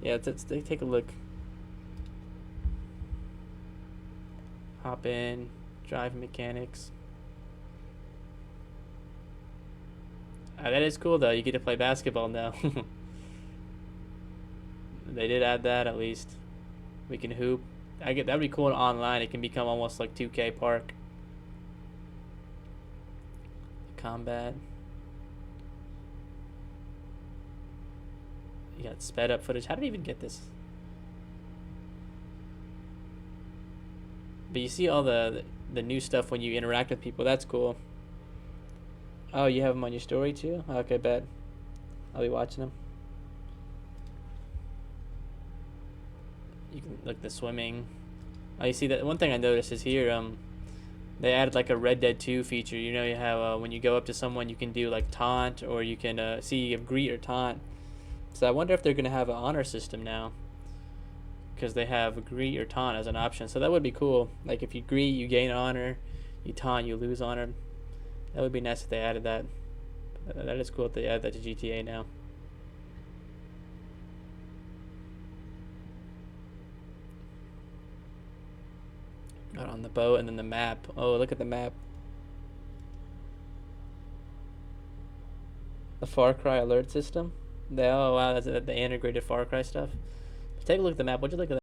Yeah, let's take a look. Hop in, drive mechanics. That is cool though. You get to play basketball now. They did add that at least. We can hoop. That'd be cool online. It can become almost like 2K Park. Combat. You got sped up footage. How did I even get this? But you see all the new stuff when you interact with people. That's cool. Oh, you have them on your story too? Okay, bet. I'll be watching them. You can look at the swimming. Oh, you see that one thing I noticed is here. They added like a Red Dead 2 feature. You have when you go up to someone, you can do like taunt, or you can see you have greet or taunt. So I wonder if they're gonna have an honor system now, because they have greet or taunt as an option. So that would be cool. Like if you greet, you gain honor. You taunt, you lose honor. That would be nice if they added that. That is cool if they add that to GTA now. Got on the boat and then the map. Oh, look at the map. The Far Cry alert system. Oh wow, that's the integrated Far Cry stuff. Take a look at the map. What'd you look at that?